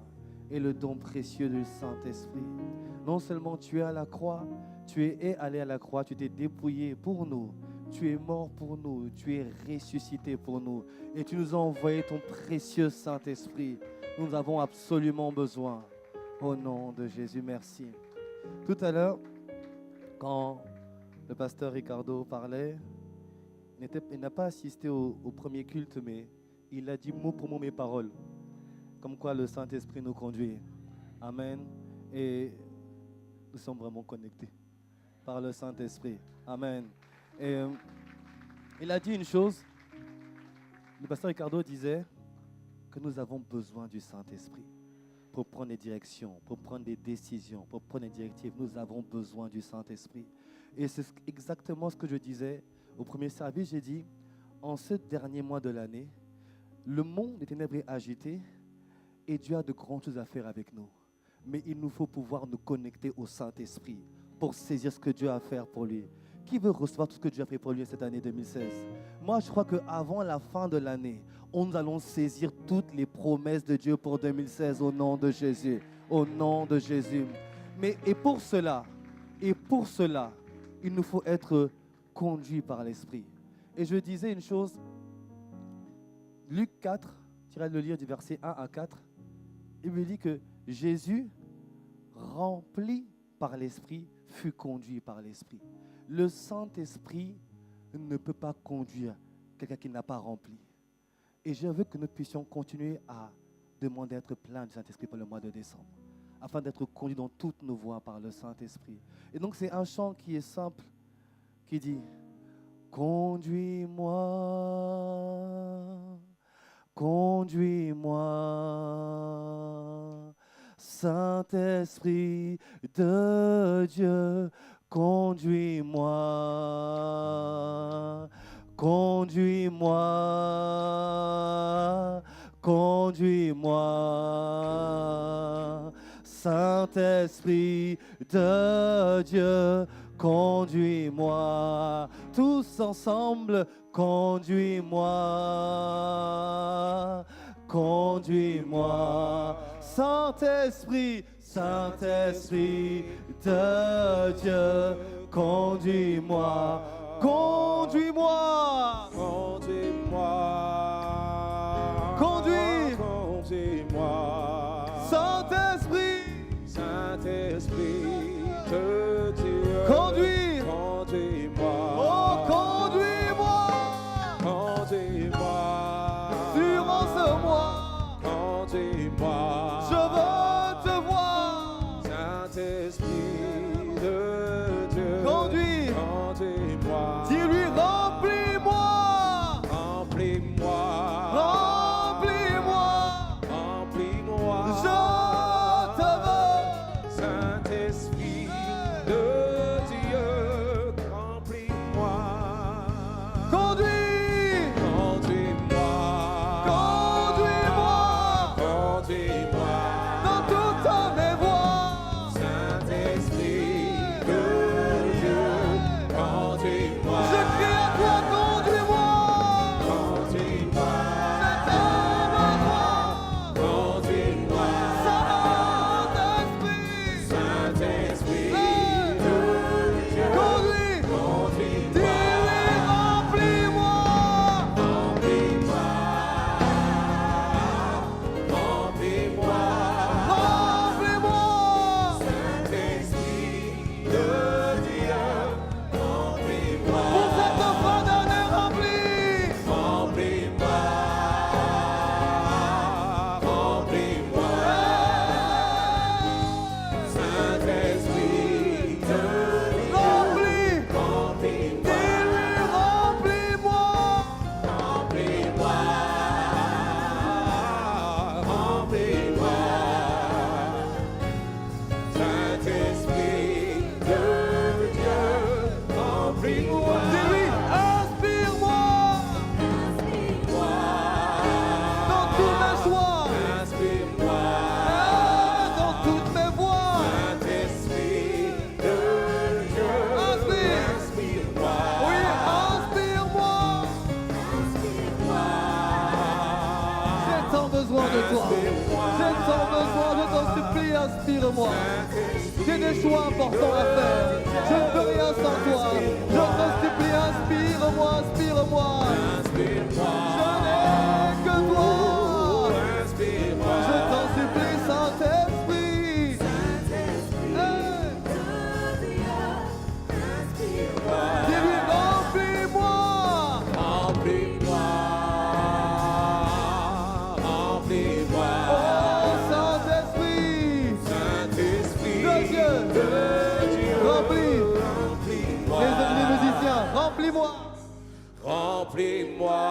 et le don précieux du Saint-Esprit. Non seulement tu es à la croix, tu es allé à la croix, tu t'es dépouillé pour nous. Tu es mort pour nous, tu es ressuscité pour nous. Et tu nous as envoyé ton précieux Saint-Esprit. Nous avons absolument besoin. Au nom de Jésus, merci. Tout à l'heure, quand le pasteur Ricardo parlait, il n'a pas assisté au premier culte, mais il a dit mot pour mot mes paroles. Comme quoi le Saint-Esprit nous conduit. Amen. Et nous sommes vraiment connectés par le Saint-Esprit. Amen. Et il a dit une chose. Le pasteur Ricardo disait que nous avons besoin du Saint-Esprit pour prendre des directions, pour prendre des décisions, pour prendre des directives. Nous avons besoin du Saint-Esprit. Et c'est exactement ce que je disais au premier service. J'ai dit, en ce dernier mois de l'année, le monde des ténèbres est agité et Dieu a de grandes choses à faire avec nous. Mais il nous faut pouvoir nous connecter au Saint-Esprit pour saisir ce que Dieu a à faire pour lui. Qui veut recevoir tout ce que Dieu a fait pour lui cette année 2016? Moi, je crois qu'avant la fin de l'année, nous allons saisir toutes les promesses de Dieu pour 2016 au nom de Jésus. Au nom de Jésus. Et pour cela, il nous faut être conduits par l'Esprit. Et je disais une chose, Luc 4, tu iras le lire du verset 1 à 4, il me dit que Jésus, rempli par l'Esprit, fut conduit par l'Esprit. Le Saint-Esprit ne peut pas conduire quelqu'un qui n'a pas rempli. Et je veux que nous puissions continuer à demander d'être plein du Saint-Esprit pour le mois de décembre, afin d'être conduits dans toutes nos voies par le Saint-Esprit. Et donc c'est un chant qui est simple, qui dit « Conduis-moi, conduis-moi, Saint-Esprit de Dieu, conduis-moi, conduis-moi, conduis-moi, Saint-Esprit de Dieu, conduis-moi, tous ensemble, conduis-moi, conduis-moi, Saint-Esprit, Saint-Esprit de Dieu, conduis-moi, conduis-moi. Conduis-moi. Conduis. Conduis-moi. Saint-Esprit, Saint-Esprit de Dieu. conduis. Conduis-moi. Oh, conduis-moi. Conduis-moi. Surmonte-moi. Conduis-moi. Je veux te voir. Saint-Esprit de Dieu. Conduis. Conduis-moi. Dis-lui, remplis-moi. Remplis-moi. Remplis-moi. Remplis-moi. Je te veux. Saint-Esprit de Dieu. Remplis-moi. Conduis. Conduis-moi. Conduis-moi. Conduis-moi. Dans toutes mes voies. Saint-Esprit de Dieu. Conduis-moi. Je crie à toi, conduis-moi. Conduis-moi. Conduis-moi. Saint-Esprit. Saint-Esprit de Dieu. Conduis. Conduis-moi. Dis-lui, remplis-moi. Remplis-moi. Remplis-moi. Remplis-moi. Saint-Esprit de Dieu. Remplis-moi. Pour cette fin d'année remplie. Remplis-moi. Remplis-moi. Saint-Esprit de Dieu. Remplis. Remplis-moi. Dis-lui, remplis-moi. Remplis-moi. Remplis-moi. Saint-Esprit de Dieu. Remplis-moi. Dis-lui, inspire-moi. Dans tous mes choix. Inspire-moi. Dans toutes mes voies. Saint-Esprit de Dieu. Inspire. Inspire-moi. Oui, inspire-moi. J'ai tant besoin de toi. J'ai tant besoin, je t'en supplie, inspire-moi. J'ai des choix importants à faire. Je ne peux rien sans toi. Je te supplie, inspire-moi, inspire-moi. Inspire-moi. Je n'ai que toi. Inspire-moi. Je t'en supplie, Saint-Esprit. Hey. Dis-lui, remplis-moi. Remplis-moi. Remplis-moi. Oh, Saint-Esprit. Saint-Esprit De Dieu. de Dieu. Remplis. Remplis-moi. Les musiciens, remplis-moi. Remplis-moi.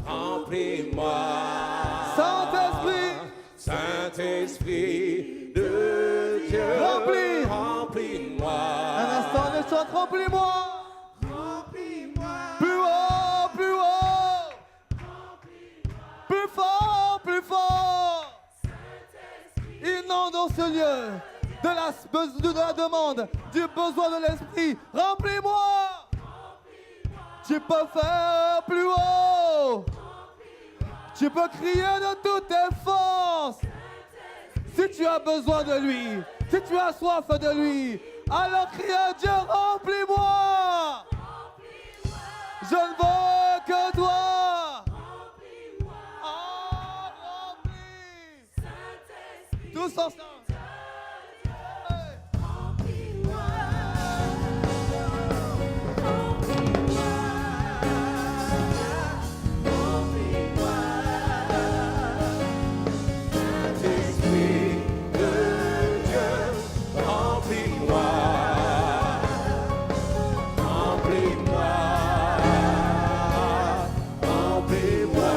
Remplis-moi. Saint-Esprit. Saint-Esprit de Dieu. Remplis. Remplis-moi. Un instant de chante, remplis-moi. Remplis-moi. Plus haut, plus haut. Plus fort, plus fort. Inonde dans ce lieu de la demande, du besoin de l'esprit. Remplis-moi. Tu peux faire plus haut. Tu peux crier de toutes tes forces. Si tu as besoin de lui, si tu as soif de lui, alors crie à Dieu, remplis-moi. Je ne veux que toi. Oh, remplis. Tous ensemble. Hey. Saint-Esprit de Dieu. Remplis-moi. Remplis-moi. Remplis-moi.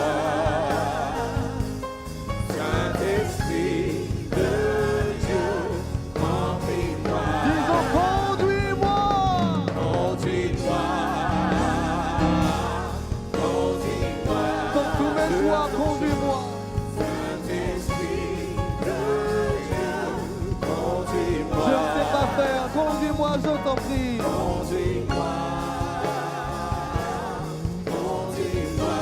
Saint-Esprit de Dieu. Remplis-moi. Disons, conduis-moi. Conduis-moi. Conduis-moi. Dans tous mes choix, conduis-moi. Saint-Esprit de Dieu. Conduis-moi. Je ne sais pas faire, conduis-moi, je t'en prie. Conduis-moi. Conduis-moi.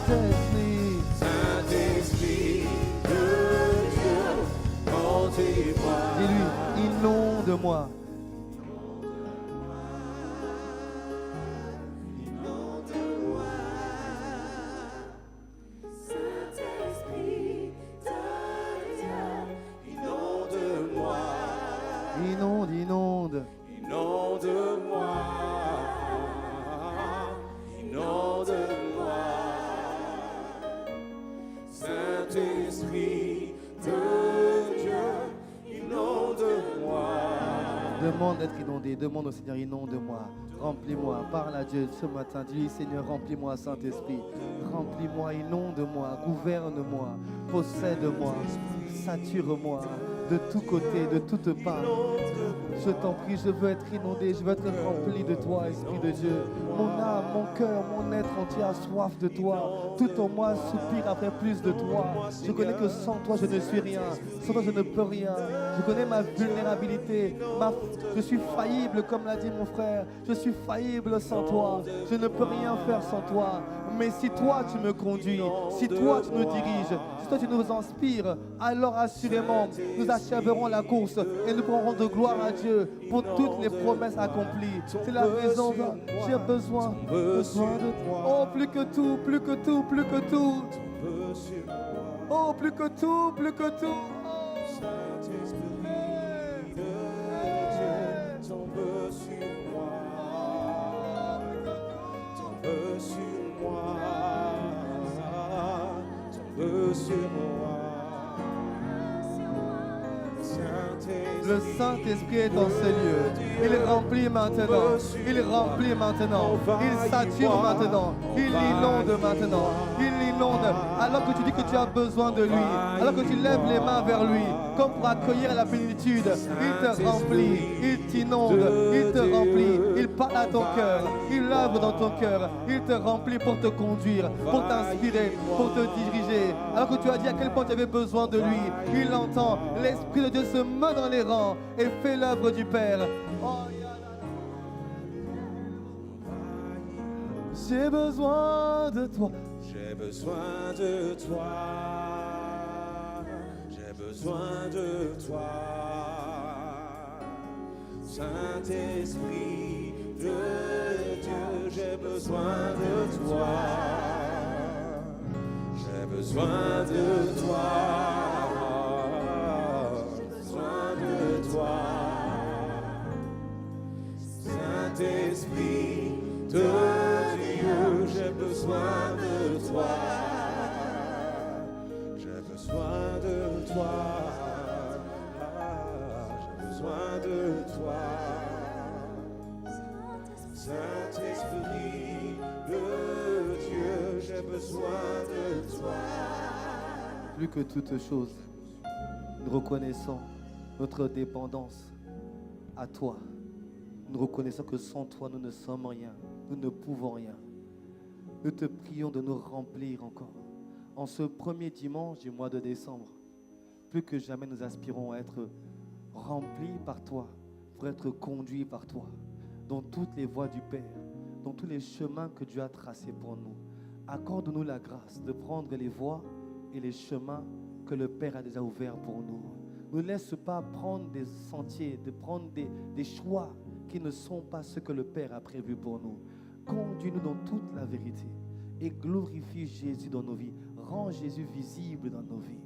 Saint-Esprit, Saint-Esprit de Dieu. Conduis-moi. dis-lui, inonde moi. Saint-Esprit de Dieu, inonde-moi. Inonde, inonde. Inonde-moi, inonde-moi, Saint-Esprit de Dieu, inonde-moi. Demande d'être inondé, demande au Seigneur, inonde-moi, remplis-moi, parle à Dieu ce matin, dis Seigneur, remplis-moi Saint-Esprit, remplis-moi, inonde-moi, gouverne-moi, possède-moi, sature-moi de tous côtés, de toutes parts. Je t'en prie, je veux être inondé, je veux être rempli de toi, Esprit de Dieu. Mon âme, mon cœur, mon être entier a soif de toi. Tout en moi soupire après plus de toi. Je connais que sans toi, je ne suis rien. Sans toi, je ne peux rien. Je connais ma vulnérabilité. Je suis faillible, comme l'a dit mon frère. Je suis faillible sans toi. Je ne peux rien faire sans toi. Mais si toi, tu me conduis, si toi, tu nous diriges, si toi, tu nous inspires, alors assurément, nous achèverons la course et nous prendrons de gloire à Dieu pour toutes les promesses accomplies. C'est la raison dont j'ai besoin de toi. Oh, plus que tout, plus que tout, plus que tout. Oh, plus que tout, plus que tout. Tombe sur moi, tombe sur moi, tombe sur moi. Le Saint-Esprit est dans ce lieu. Il remplit maintenant. Il remplit maintenant. Il sature maintenant. Il inonde maintenant. Il inonde. Alors que tu dis que tu as besoin de lui. Alors que tu lèves les mains vers lui. Comme pour accueillir la plénitude. Il te remplit. Il t'inonde. Il te remplit. Il parle à ton cœur. Il œuvre dans ton cœur. Il te remplit pour te conduire. Pour t'inspirer. Pour te diriger. Alors que tu as dit à quel point tu avais besoin de lui. Il entend. L'Esprit de Dieu se met dans les rangs et fait l'œuvre du Père. Oh, j'ai besoin de toi. J'ai besoin de toi. J'ai besoin de toi. Saint-Esprit de Dieu, j'ai besoin de toi. J'ai besoin de toi. Toi, Saint-Esprit de Dieu, j'ai besoin de toi. J'ai besoin de toi. J'ai besoin de toi. Saint-Esprit de Dieu, j'ai besoin de toi. Plus que toute chose, nous reconnaissons notre dépendance à toi. Nous reconnaissons que sans toi, nous ne sommes rien. Nous ne pouvons rien. Nous te prions de nous remplir encore. En ce premier dimanche du mois de décembre, plus que jamais, nous aspirons à être remplis par toi, pour être conduits par toi, dans toutes les voies du Père, dans tous les chemins que Dieu a tracés pour nous. Accorde-nous la grâce de prendre les voies et les chemins que le Père a déjà ouverts pour nous. Ne laisse pas prendre des sentiers, de prendre des choix qui ne sont pas ce que le Père a prévu pour nous. Conduis-nous dans toute la vérité et glorifie Jésus dans nos vies. Rends Jésus visible dans nos vies.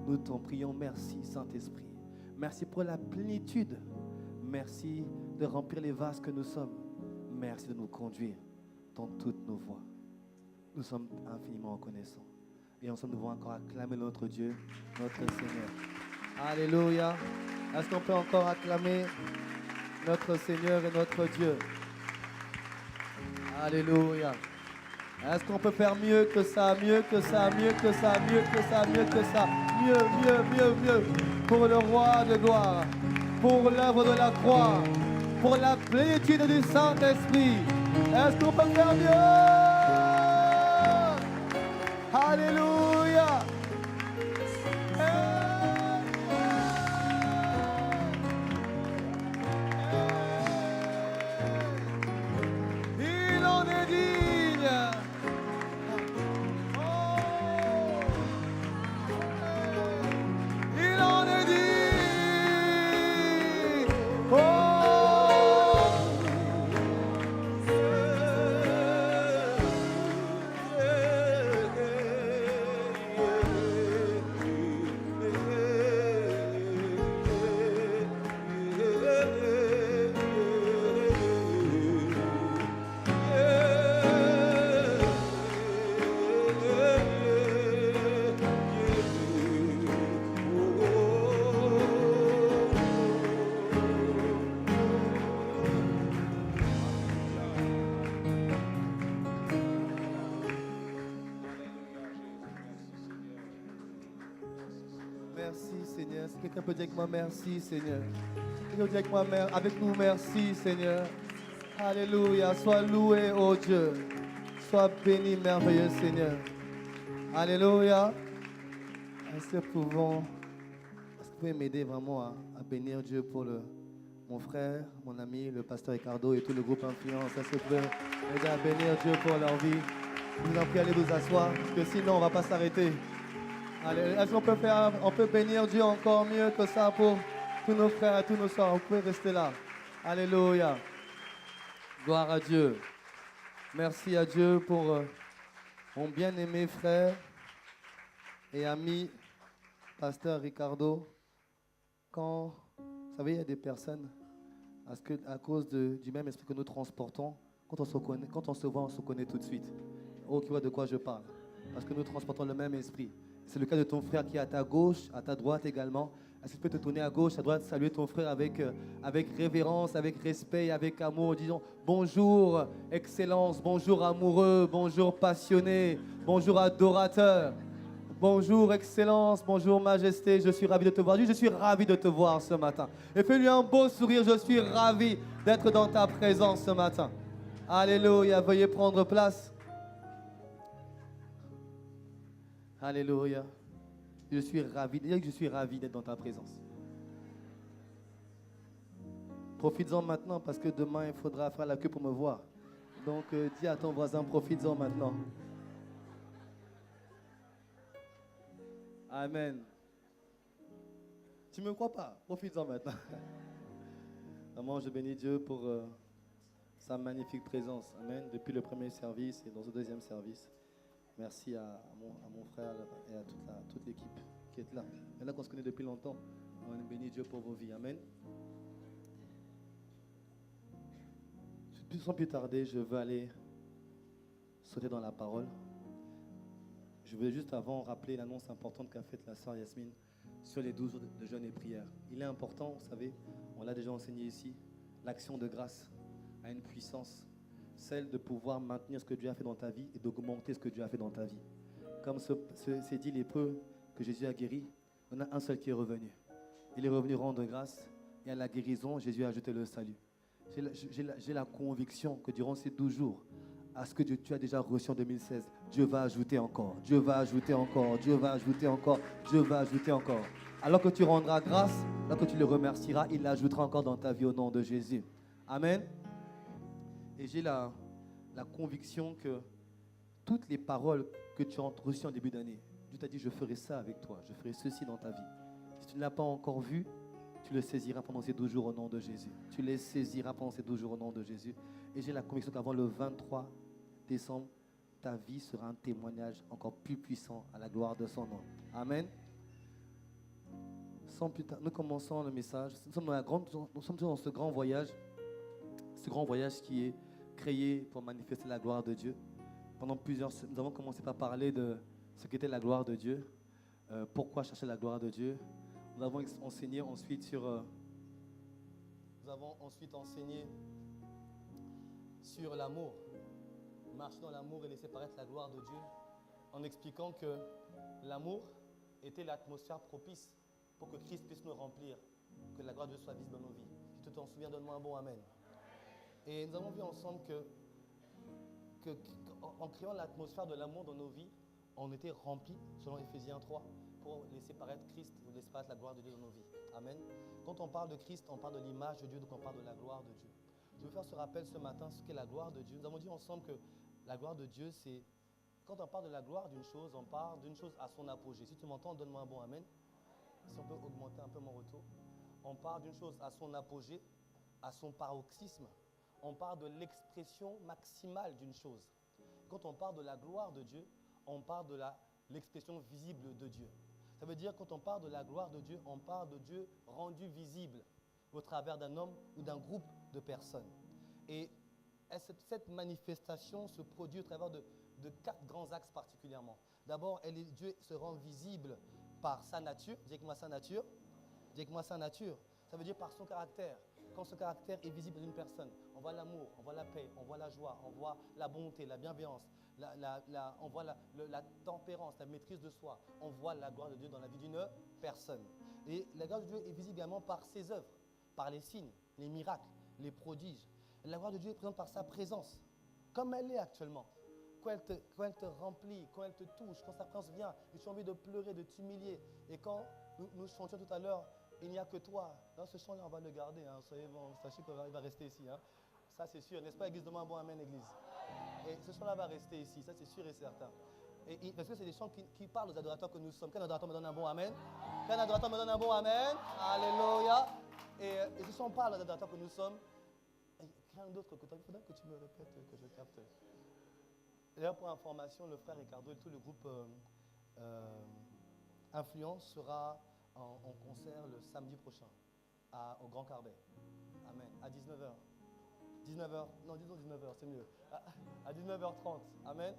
Nous t'en prions. Merci Saint-Esprit. Merci pour la plénitude. Merci de remplir les vases que nous sommes. Merci de nous conduire dans toutes nos voies. Nous sommes infiniment reconnaissants. Et ensemble, nous voulons encore acclamer notre Dieu, notre Seigneur. Alléluia. Est-ce qu'on peut encore acclamer notre Seigneur et notre Dieu? Alléluia. Est-ce qu'on peut faire mieux que ça, mieux que ça, mieux que ça, mieux que ça, mieux que ça, mieux, mieux, mieux, mieux, pour le roi de gloire, pour l'œuvre de la croix, pour la plénitude du Saint-Esprit. Est-ce qu'on peut faire mieux? Alléluia. Il en est digne. Il en est digne. Oh. merci, Seigneur. Si quelqu'un peut dire avec moi merci, Seigneur. Quelqu'un peut dire avec moi, avec nous, merci, Seigneur. Alléluia. Sois loué, oh Dieu. Sois béni, merveilleux Seigneur. Alléluia. Est-ce que vous pouvez m'aider vraiment à bénir Dieu pour mon frère, mon ami, le pasteur Ricardo et tout le groupe Influence. Est-ce que vous pouvez m'aider à bénir Dieu pour leur vie? Je vous en prie, allez vous asseoir, parce que sinon on ne va pas s'arrêter. Allez, est-ce qu'on peut bénir Dieu encore mieux que ça pour tous nos frères et tous nos soeurs? Vous pouvez rester là. Alléluia. Gloire à Dieu. Merci à Dieu pour mon bien-aimé frère et ami, pasteur Ricardo. Quand, vous savez, il y a des personnes, à cause du même esprit que nous transportons, quand on se voit, on se connaît tout de suite. Oh, qui voit de quoi je parle? Parce que nous transportons le même esprit. C'est le cas de ton frère qui est à ta gauche, à ta droite également. Est-ce que tu peux te tourner à gauche, à droite, saluer ton frère avec révérence, avec respect, avec amour, disons bonjour, excellence, bonjour amoureux, bonjour passionné, bonjour adorateur, bonjour excellence, bonjour majesté, je suis ravi de te voir. Je suis ravi de te voir ce matin. Et fais-lui un beau sourire, je suis ravi d'être dans ta présence ce matin. Alléluia, veuillez prendre place. Alléluia. Je suis ravi d'être dans ta présence. Profites-en maintenant parce que demain, il faudra faire la queue pour me voir. Donc, dis à ton voisin, profites-en maintenant. Amen. Tu ne me crois pas? Profites-en maintenant. Vraiment, je bénis Dieu pour sa magnifique présence. Amen. Depuis le premier service et dans le deuxième service. Merci à mon frère et à toute l'équipe qui est là. Il y en a qu'on se connaît depuis longtemps. On bénit Dieu pour vos vies. Amen. Sans plus tarder, je veux aller sauter dans la parole. Je veux juste avant rappeler l'annonce importante qu'a faite la sœur Yasmine sur les 12 jours de jeûne et prière. Il est important, vous savez, on l'a déjà enseigné ici, l'action de grâce a une puissance. Celle de pouvoir maintenir ce que Dieu a fait dans ta vie et d'augmenter ce que Dieu a fait dans ta vie. Comme c'est dit lépreux que Jésus a guéri, on a un seul qui est revenu. Il est revenu rendre grâce et à la guérison, Jésus a ajouté le salut. J'ai la conviction que durant ces 12 jours, à ce que tu as déjà reçu en 2016, Dieu va ajouter encore, Dieu va ajouter encore, Dieu va ajouter encore, Dieu va ajouter encore. Alors que tu rendras grâce, alors que tu le remercieras, il l'ajoutera encore dans ta vie au nom de Jésus. Amen. Et j'ai la conviction que toutes les paroles que tu as reçues en début d'année, Dieu t'a dit, je ferai ça avec toi, je ferai ceci dans ta vie. Si tu ne l'as pas encore vu, tu le saisiras pendant ces 12 jours au nom de Jésus. Tu les saisiras pendant ces 12 jours au nom de Jésus. Et j'ai la conviction qu'avant le 23 décembre, ta vie sera un témoignage encore plus puissant à la gloire de son nom. Amen. Sans plus tard, nous commençons le message. Nous sommes dans ce grand voyage qui est créé pour manifester la gloire de Dieu. Pendant plusieurs semaines, nous avons commencé par parler de ce qu'était la gloire de Dieu, pourquoi chercher la gloire de Dieu. Nous avons enseigné ensuite sur l'amour. Marcher dans l'amour et laisser paraître la gloire de Dieu, en expliquant que l'amour était l'atmosphère propice pour que Christ puisse nous remplir, que la gloire de Dieu soit visible dans nos vies. Si tu t'en souviens, donne-moi un bon amen. Et nous avons vu ensemble que en créant l'atmosphère de l'amour dans nos vies, on était remplis, selon Éphésiens 3, pour laisser paraître Christ, pour laisser paraître la gloire de Dieu dans nos vies. Amen. Quand on parle de Christ, on parle de l'image de Dieu, donc on parle de la gloire de Dieu. Je veux faire ce rappel ce matin, ce qu'est la gloire de Dieu. Nous avons dit ensemble que la gloire de Dieu, c'est... Quand on parle de la gloire d'une chose, on parle d'une chose à son apogée. Si tu m'entends, donne-moi un bon amen. Si on peut augmenter un peu mon retour. On parle d'une chose à son apogée, à son paroxysme. On parle de l'expression maximale d'une chose. Quand on parle de la gloire de Dieu, on parle de l'expression visible de Dieu. Ça veut dire quand on parle de la gloire de Dieu, on parle de Dieu rendu visible au travers d'un homme ou d'un groupe de personnes. Et cette manifestation se produit au travers de 4 grands axes particulièrement. D'abord, Dieu se rend visible par sa nature. Dis avec moi sa nature. Dis avec moi sa nature. Ça veut dire par son caractère. quand ce caractère est visible dans une personne, on voit l'amour, on voit la paix, on voit la joie, on voit la bonté, la bienveillance, on voit la tempérance, la maîtrise de soi. On voit la gloire de Dieu dans la vie d'une personne. Et la gloire de Dieu est visible également par ses œuvres, par les signes, les miracles, les prodiges. La gloire de Dieu est présente par sa présence, comme elle est actuellement. Quand elle te remplit, quand elle te touche, quand sa présence vient, et tu as envie de pleurer, de t'humilier. Et quand nous chantions tout à l'heure, il n'y a que toi. Dans ce chant-là, on va le garder. Hein. Soyez bon, sachez qu'il va rester ici. Hein. Ça, c'est sûr. N'est-ce pas, Église? Demande un bon amen, Église. Et ce chant-là va rester ici. Ça, c'est sûr et certain. Parce que c'est des chants qui parlent aux adorateurs que nous sommes. Quel adorateur me donne un bon amen? Quel adorateur me donne un bon amen? Alléluia. Et ce chant parle aux adorateurs que nous sommes. Et rien d'autre que il faudra que tu me répètes, que je capte. D'ailleurs, pour information, le frère Ricardo et tout le groupe Influence sera en concert le samedi prochain au Grand Carbet. Amen. À 19h. 19h. Non, disons 19h, c'est mieux. À 19h30. Amen.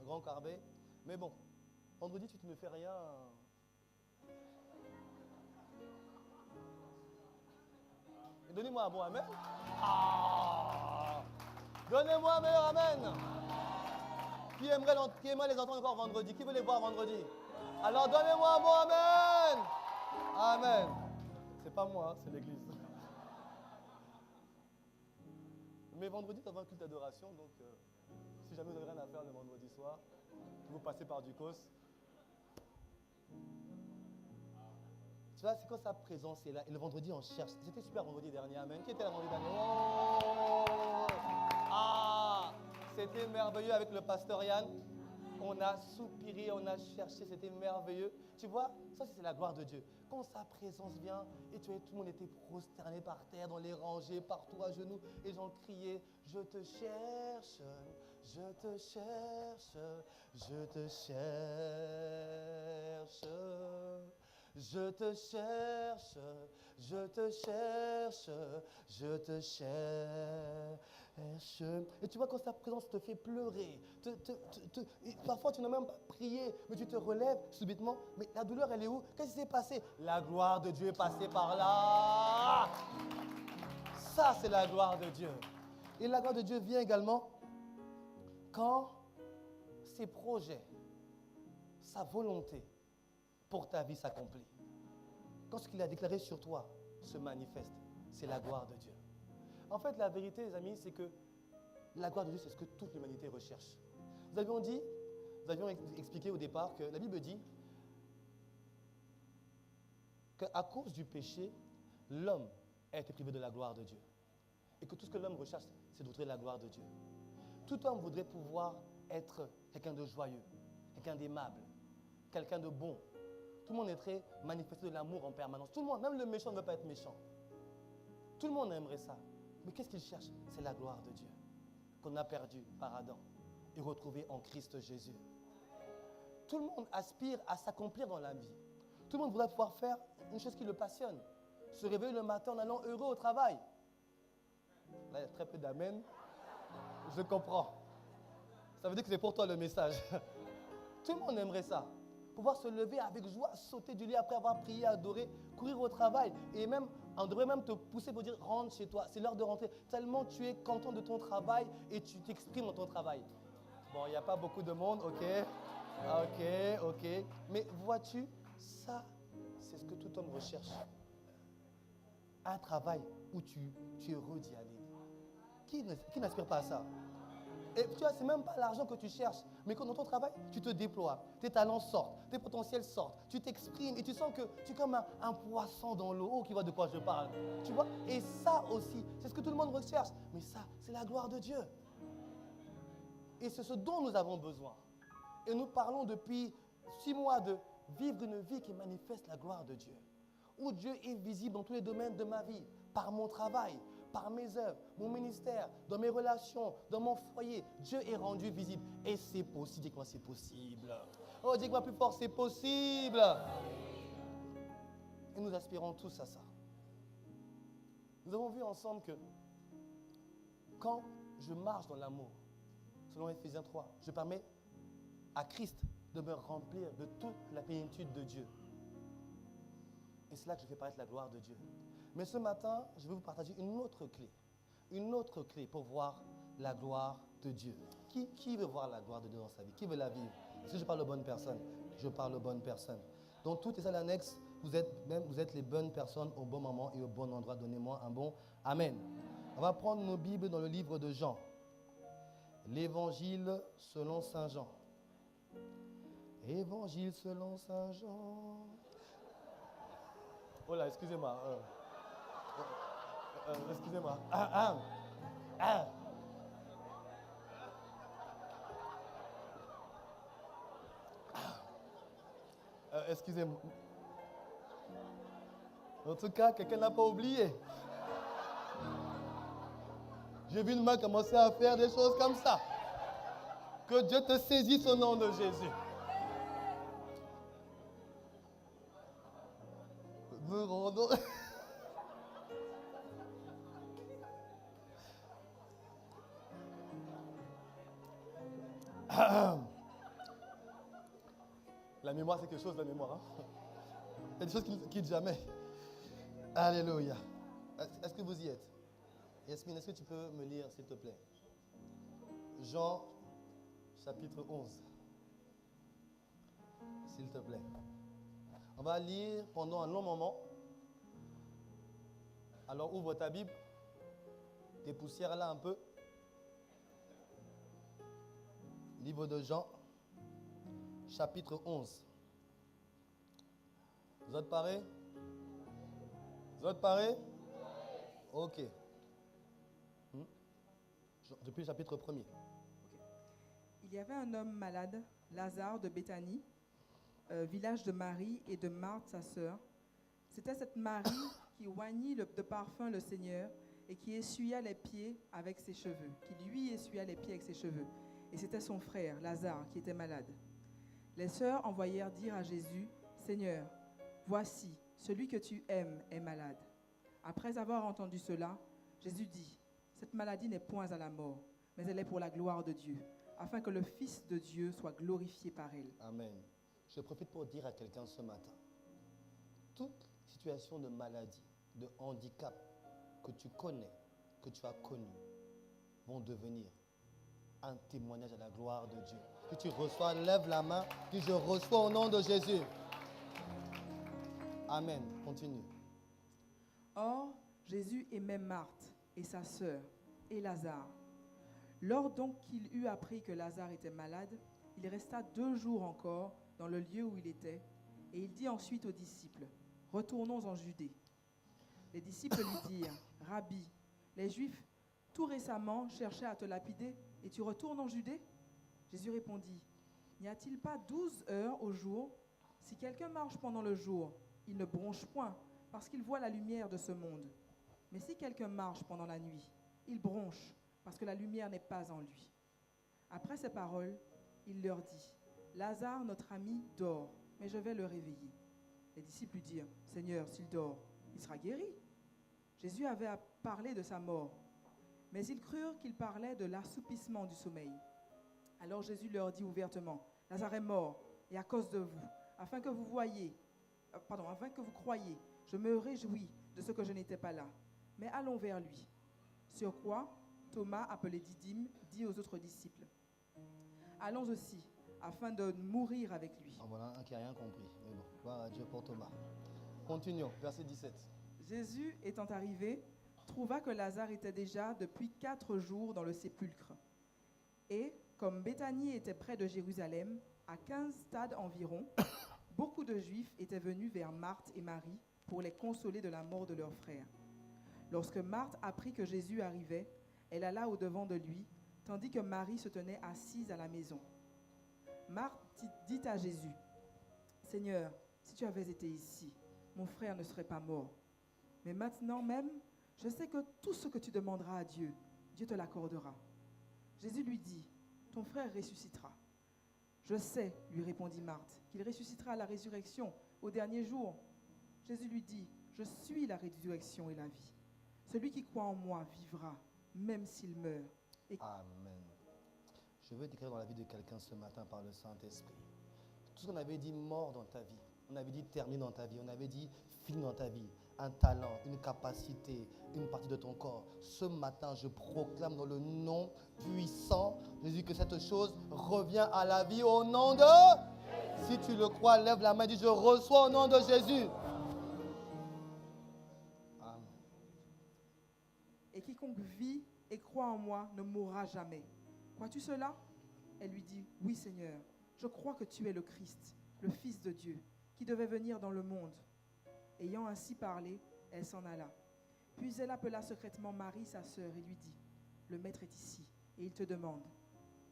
Au Grand Carbet. Mais bon, vendredi, tu ne me fais rien. Et donnez-moi un bon amen. Ah! Donnez-moi un meilleur amen. Qui aimerait les entendre encore vendredi? Qui veut les voir vendredi? Alors donnez-moi un bon amen. Amen. C'est pas moi, hein, c'est l'église. Mais vendredi, nous avons un culte d'adoration, donc si jamais vous n'avez rien à faire le vendredi soir, vous passez par Ducos. Tu vois, c'est quand sa présence est là. Et le vendredi, on cherche. C'était super vendredi dernier, amen. Qui était là vendredi dernier? Oh! Ah! C'était merveilleux avec le pasteur Yann. On a soupiré, on a cherché, c'était merveilleux. Tu vois, ça c'est la gloire de Dieu. Quand sa présence vient, et tout le monde était prosterné par terre, dans les rangées, partout à genoux, et les gens criaient, je te cherche, je te cherche, je te cherche, je te cherche, je te cherche, je te cherche. Et tu vois, quand sa présence te fait pleurer, et parfois tu n'as même pas prié, mais tu te relèves subitement. Mais la douleur, elle est où? Qu'est-ce qui s'est passé? La gloire de Dieu est passée par là. Ça, c'est la gloire de Dieu. Et la gloire de Dieu vient également quand ses projets, sa volonté pour ta vie s'accomplit. Quand ce qu'il a déclaré sur toi se manifeste, c'est la gloire de Dieu. En fait, la vérité, les amis, c'est que la gloire de Dieu, c'est ce que toute l'humanité recherche. Nous avions expliqué au départ que la Bible dit qu'à cause du péché, l'homme a été privé de la gloire de Dieu. Et que tout ce que l'homme recherche, c'est de retrouver la gloire de Dieu. Tout homme voudrait pouvoir être quelqu'un de joyeux, quelqu'un d'aimable, quelqu'un de bon. Tout le monde aimerait manifester de l'amour en permanence. Tout le monde, même le méchant ne veut pas être méchant. Tout le monde aimerait ça. Mais qu'est-ce qu'il cherche? C'est la gloire de Dieu qu'on a perdue par Adam et retrouvée en Christ Jésus. Tout le monde aspire à s'accomplir dans la vie. Tout le monde voudrait pouvoir faire une chose qui le passionne. Se réveiller le matin en allant heureux au travail. Là, il y a très peu d'amen. Je comprends. Ça veut dire que c'est pour toi le message. Tout le monde aimerait ça. Pouvoir se lever avec joie, sauter du lit après avoir prié, adoré, courir au travail. Et même, on devrait même te pousser pour dire rentre chez toi. C'est l'heure de rentrer. Tellement tu es content de ton travail et tu t'exprimes dans ton travail. Bon, il n'y a pas beaucoup de monde, ok. Ok. Mais vois-tu, ça, c'est ce que tout homme recherche. Un travail où tu es heureux d'y aller. Qui n'aspire pas à ça? Et tu vois, c'est même pas l'argent que tu cherches, mais quand dans ton travail, tu te déploies, tes talents sortent, tes potentiels sortent, tu t'exprimes et tu sens que tu es comme un poisson dans l'eau. Oh, qui voit de quoi je parle. Tu vois? Et ça aussi, c'est ce que tout le monde recherche. Mais ça, c'est la gloire de Dieu. Et c'est ce dont nous avons besoin. Et nous parlons depuis 6 mois de vivre une vie qui manifeste la gloire de Dieu. Où Dieu est visible dans tous les domaines de ma vie, par mon travail, par mes œuvres, mon ministère, dans mes relations, dans mon foyer. Dieu est rendu visible. Et c'est possible. Dis-moi, c'est possible. Oh, dis-moi plus fort, c'est possible. Et nous aspirons tous à ça. Nous avons vu ensemble que quand je marche dans l'amour, selon Éphésiens 3, je permets à Christ de me remplir de toute la plénitude de Dieu. Et c'est là que je fais paraître la gloire de Dieu. Mais ce matin, je vais vous partager une autre clé. Une autre clé pour voir la gloire de Dieu. Qui veut voir la gloire de Dieu dans sa vie? Qui veut la vivre? Est-ce que je parle aux bonnes personnes? Je parle aux bonnes personnes. Donc, tout est ça l'annexe. Vous êtes les bonnes personnes au bon moment et au bon endroit. Donnez-moi un bon Amen. On va prendre nos Bibles dans le livre de Jean. L'évangile selon Saint Jean. Évangile selon Saint Jean. Oh là, excusez-moi. Excusez-moi. Excusez-moi. En tout cas, quelqu'un n'a pas oublié. J'ai vu une main commencer à faire des choses comme ça. Que Dieu te saisisse au nom de Jésus. Nous rendons. La mémoire, c'est quelque chose, la mémoire. Hein? Il y a des choses qui ne quittent jamais. Alléluia. Est-ce que vous y êtes? Yasmine, est-ce que tu peux me lire, s'il te plaît? Jean, chapitre 11. S'il te plaît. On va lire pendant un long moment. Alors, ouvre ta Bible. Dépoussière là un peu. Livre de Jean, chapitre 11. Vous êtes parés? Vous êtes parés? Ok. Depuis le chapitre 1er. Ok. Il y avait un homme malade, Lazare de Béthanie, village de Marie et de Marthe, sa sœur. C'était cette Marie qui oignit de parfum le Seigneur et qui essuya les pieds avec ses cheveux, qui lui essuya les pieds avec ses cheveux. Et c'était son frère, Lazare, qui était malade. Les sœurs envoyèrent dire à Jésus, « Seigneur, voici, celui que tu aimes est malade. » Après avoir entendu cela, Jésus dit, « Cette maladie n'est point à la mort, mais elle est pour la gloire de Dieu, afin que le Fils de Dieu soit glorifié par elle. » Amen. Je profite pour dire à quelqu'un ce matin, toute situation de maladie, de handicap que tu connais, que tu as connu, vont devenir un témoignage à la gloire de Dieu. Que tu reçois, lève la main, que je reçois au nom de Jésus. Amen. Continue. Or, Jésus aimait Marthe et sa sœur et Lazare. Lors donc qu'il eut appris que Lazare était malade, il resta 2 jours encore dans le lieu où il était, et il dit ensuite aux disciples, « Retournons en Judée. » Les disciples lui dirent, « Rabbi, les Juifs tout récemment cherchaient à te lapider, et tu retournes en Judée ?» Jésus répondit, « N'y a-t-il pas 12 heures au jour? Si quelqu'un marche pendant le jour, il ne bronche point, parce qu'il voit la lumière de ce monde. Mais si quelqu'un marche pendant la nuit, il bronche, parce que la lumière n'est pas en lui. » Après ces paroles, il leur dit, « Lazare, notre ami, dort, mais je vais le réveiller. » Les disciples lui dirent, « Seigneur, s'il dort, il sera guéri. » Jésus avait parlé de sa mort, mais ils crurent qu'il parlait de l'assoupissement du sommeil. Alors Jésus leur dit ouvertement, « Lazare est mort, et à cause de vous, afin que vous croyiez, je me réjouis de ce que je n'étais pas là. Mais allons vers lui. » Sur quoi Thomas, appelé Didyme, dit aux autres disciples, « Allons aussi, afin de mourir avec lui. » En voilà un qui n'a rien compris. Mais bon, gloire à Dieu pour Thomas. Continuons, verset 17. Jésus, étant arrivé, trouva que Lazare était déjà depuis 4 jours dans le sépulcre. Et, comme Béthanie était près de Jérusalem, à 15 stades environ, beaucoup de Juifs étaient venus vers Marthe et Marie pour les consoler de la mort de leur frère. Lorsque Marthe apprit que Jésus arrivait, elle alla au-devant de lui, tandis que Marie se tenait assise à la maison. Marthe dit à Jésus, « Seigneur, si tu avais été ici, mon frère ne serait pas mort. Mais maintenant même, je sais que tout ce que tu demanderas à Dieu, Dieu te l'accordera. » Jésus lui dit, « Ton frère ressuscitera. » « Je sais, lui répondit Marthe, qu'il ressuscitera à la résurrection au dernier jour. » Jésus lui dit, « Je suis la résurrection et la vie. Celui qui croit en moi vivra, même s'il meurt. » Amen. Je veux décrire dans la vie de quelqu'un ce matin par le Saint-Esprit. Tout ce qu'on avait dit mort dans ta vie, on avait dit terminé dans ta vie, on avait dit fini dans ta vie, un talent, une capacité, une partie de ton corps. Ce matin, je proclame dans le nom puissant de Jésus que cette chose revient à la vie au nom de... Si tu le crois, lève la main et dis, je reçois au nom de Jésus. Amen. Et quiconque vit et croit en moi ne mourra jamais. Crois-tu cela? Elle lui dit, oui Seigneur, je crois que tu es le Christ, le Fils de Dieu, qui devait venir dans le monde. Ayant ainsi parlé, elle s'en alla. Puis elle appela secrètement Marie, sa sœur, et lui dit, le Maître est ici, et il te demande.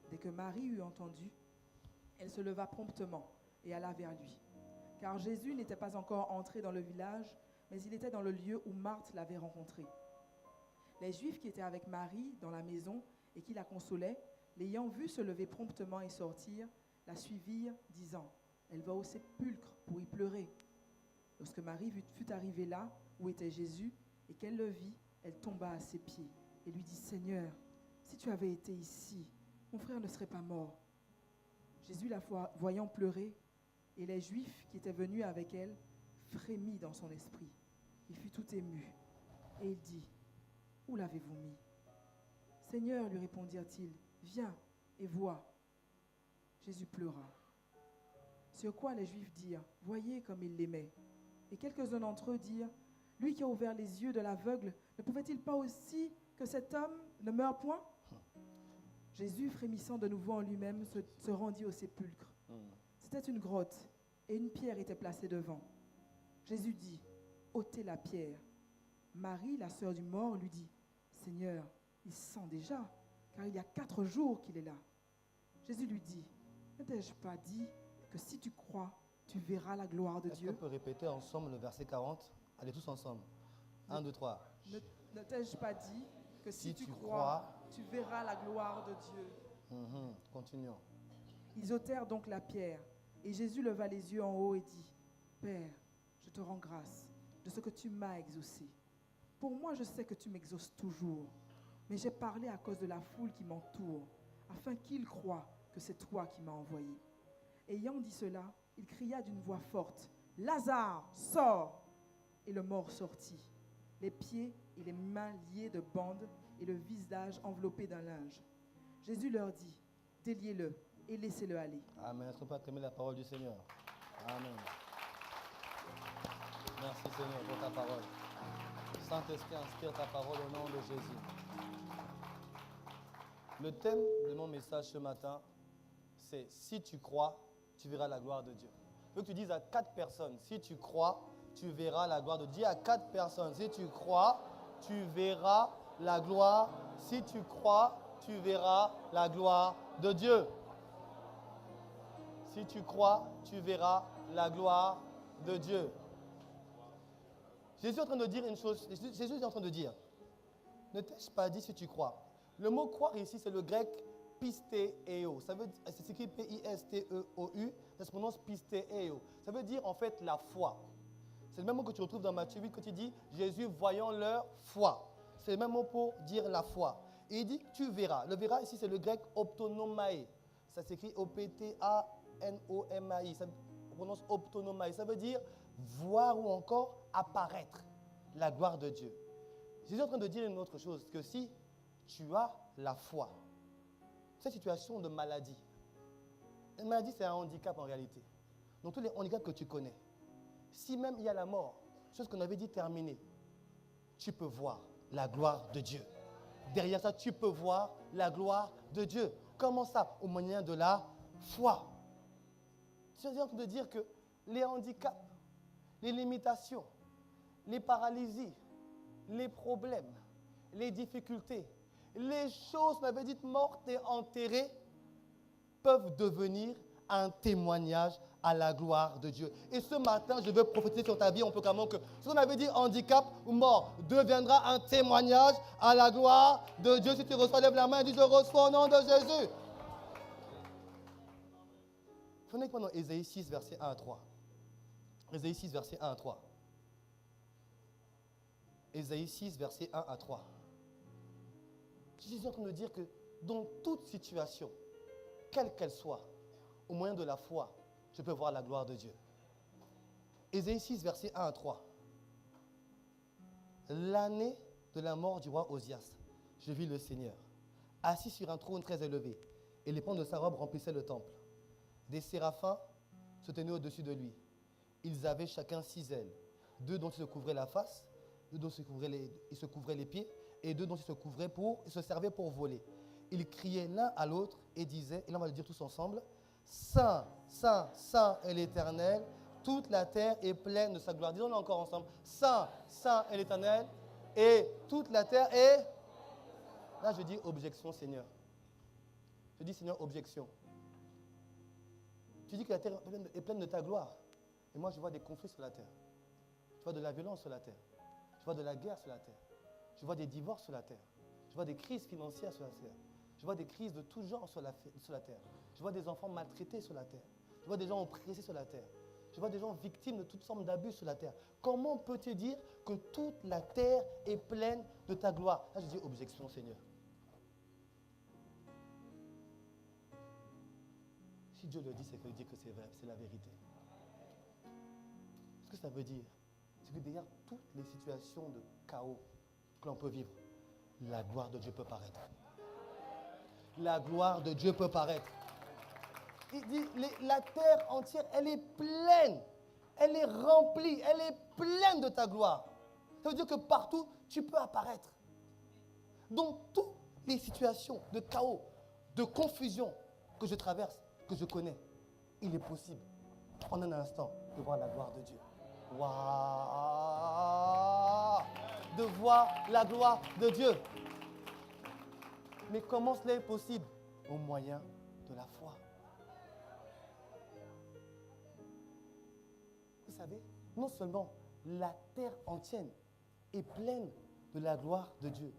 Dès que Marie eut entendu, elle se leva promptement et alla vers lui. Car Jésus n'était pas encore entré dans le village, mais il était dans le lieu où Marthe l'avait rencontré. Les Juifs qui étaient avec Marie dans la maison et qui la consolaient, l'ayant vue se lever promptement et sortir, la suivirent, disant, elle va au sépulcre pour y pleurer. Lorsque Marie fut arrivée là où était Jésus et qu'elle le vit, elle tomba à ses pieds et lui dit, Seigneur, si tu avais été ici, mon frère ne serait pas mort. Jésus, la voyant pleurer, et les Juifs qui étaient venus avec elle, frémit dans son esprit. Il fut tout ému et il dit, où l'avez-vous mis? Seigneur, lui répondirent-ils, viens et vois. Jésus pleura. Sur quoi les Juifs dirent, voyez comme il l'aimait. Et quelques-uns d'entre eux dirent, lui qui a ouvert les yeux de l'aveugle, ne pouvait-il pas aussi que cet homme ne meure point? Jésus, frémissant de nouveau en lui-même, se rendit au sépulcre. C'était une grotte, et une pierre était placée devant. Jésus dit, ôtez la pierre. Marie, la sœur du mort, lui dit, Seigneur, il sent déjà, car il y a 4 jours qu'il est là. Jésus lui dit, ne t'ai-je pas dit que si tu crois, tu verras la gloire de Dieu? Est-ce qu'on peut répéter ensemble le verset 40? Allez tous ensemble. 1, 2, 3. Ne t'ai-je pas dit que si tu crois, tu verras la gloire de Dieu? Continuons. Ils ôtèrent donc la pierre, et Jésus leva les yeux en haut et dit, Père, je te rends grâce de ce que tu m'as exaucé. Pour moi, je sais que tu m'exauces toujours, mais j'ai parlé à cause de la foule qui m'entoure, afin qu'ils croient que c'est toi qui m'as envoyé. Ayant dit cela, il cria d'une voix forte, Lazare, sors! Et le mort sortit, les pieds et les mains liés de bandes et le visage enveloppé d'un linge. Jésus leur dit, déliez-le et laissez-le aller. Amen. Est-ce qu'on peut acclamer la parole du Seigneur? Amen. Merci Seigneur pour ta parole. Saint-Esprit, inspire ta parole au nom de Jésus. Le thème de mon message ce matin, c'est si tu crois, tu verras la gloire de Dieu. Je veux que tu dises à 4 personnes, si tu crois, tu verras la gloire de Dieu. Dis à 4 personnes, si tu crois, tu verras la gloire. Si tu crois, tu verras la gloire de Dieu. Si tu crois, tu verras la gloire de Dieu. Jésus est en train de dire une chose. Jésus est en train de dire, ne t'ai-je pas dit si tu crois? Le mot croire ici, c'est le grec pistéo. Ça veut dire, c'est écrit P-I-S-T-E-O-U. Ça se prononce pistéo. Ça veut dire en fait la foi. C'est le même mot que tu retrouves dans Matthieu 8 quand il dit Jésus voyant leur foi. C'est le même mot pour dire la foi. Et il dit tu verras. Le verras ici, c'est le grec optonomai. Ça s'écrit O-P-T-A-N-O-M-A-I. Ça se prononce optonomai. Ça veut dire voir ou encore apparaître la gloire de Dieu. Jésus est en train de dire une autre chose, que si tu as la foi, cette situation de maladie, une maladie c'est un handicap en réalité. Donc tous les handicaps que tu connais, si même il y a la mort, chose qu'on avait dit terminée, tu peux voir la gloire de Dieu. Derrière ça, tu peux voir la gloire de Dieu. Comment ça? Au moyen de la foi. Je suis en train de dire que les handicaps, les limitations, les paralysies, les problèmes, les difficultés, les choses qu'on avait dites mortes et enterrées peuvent devenir un témoignage à la gloire de Dieu. Et ce matin, je veux prophétiser sur ta vie, on peut comment que ce qu'on avait dit handicap ou mort deviendra un témoignage à la gloire de Dieu. Si tu reçois, lève la main et dis je reçois au nom de Jésus. Prenez maintenant Ésaïe 6, verset 1 à 3. Ésaïe 6, verset 1 à 3. Ésaïe 6, verset 1 à 3. Jésus est en train de dire que dans toute situation, quelle qu'elle soit, au moyen de la foi, je peux voir la gloire de Dieu. Ésaïe 6, verset 1 à 3. l'année de la mort du roi Osias, je vis le Seigneur, assis sur un trône très élevé, et les pans de sa robe remplissaient le temple. Des séraphins se tenaient au-dessus de lui. Ils avaient chacun 6 ailes, 2 dont ils se couvraient la face, 2 dont ils se couvraient les pieds, et 2 dont ils se servaient pour voler. Ils criaient l'un à l'autre et disaient, et là on va le dire tous ensemble, Saint, Saint, Saint est l'Éternel, toute la terre est pleine de sa gloire. Disons-le encore ensemble, Saint, Saint est l'Éternel, et toute la terre est... Là je dis objection Seigneur. Je dis Seigneur, objection. Tu dis que la terre est pleine de ta gloire. Et moi je vois des conflits sur la terre. Je vois de la violence sur la terre. Je vois de la guerre sur la terre. Je vois des divorces sur la terre. Je vois des crises financières sur la terre. Je vois des crises de tout genre sur la terre. Je vois des enfants maltraités sur la terre. Je vois des gens oppressés sur la terre. Je vois des gens victimes de toutes formes d'abus sur la terre. Comment peux-tu dire que toute la terre est pleine de ta gloire? Là, je dis objection, Seigneur. Si Dieu le dit, c'est qu'il dit que c'est vrai, c'est la vérité. Ce que ça veut dire, c'est que derrière toutes les situations de chaos que l'on peut vivre, la gloire de Dieu peut paraître. La gloire de Dieu peut paraître. Il dit, la terre entière, elle est pleine, elle est remplie, elle est pleine de ta gloire. Ça veut dire que partout, tu peux apparaître. Donc, toutes les situations de chaos, de confusion que je traverse, que je connais, il est possible, en un instant, de voir la gloire de Dieu. Waouh! De voir la gloire de Dieu. Mais comment cela est possible? Au moyen de la foi. Vous savez, non seulement la terre entière est pleine de la gloire de Dieu,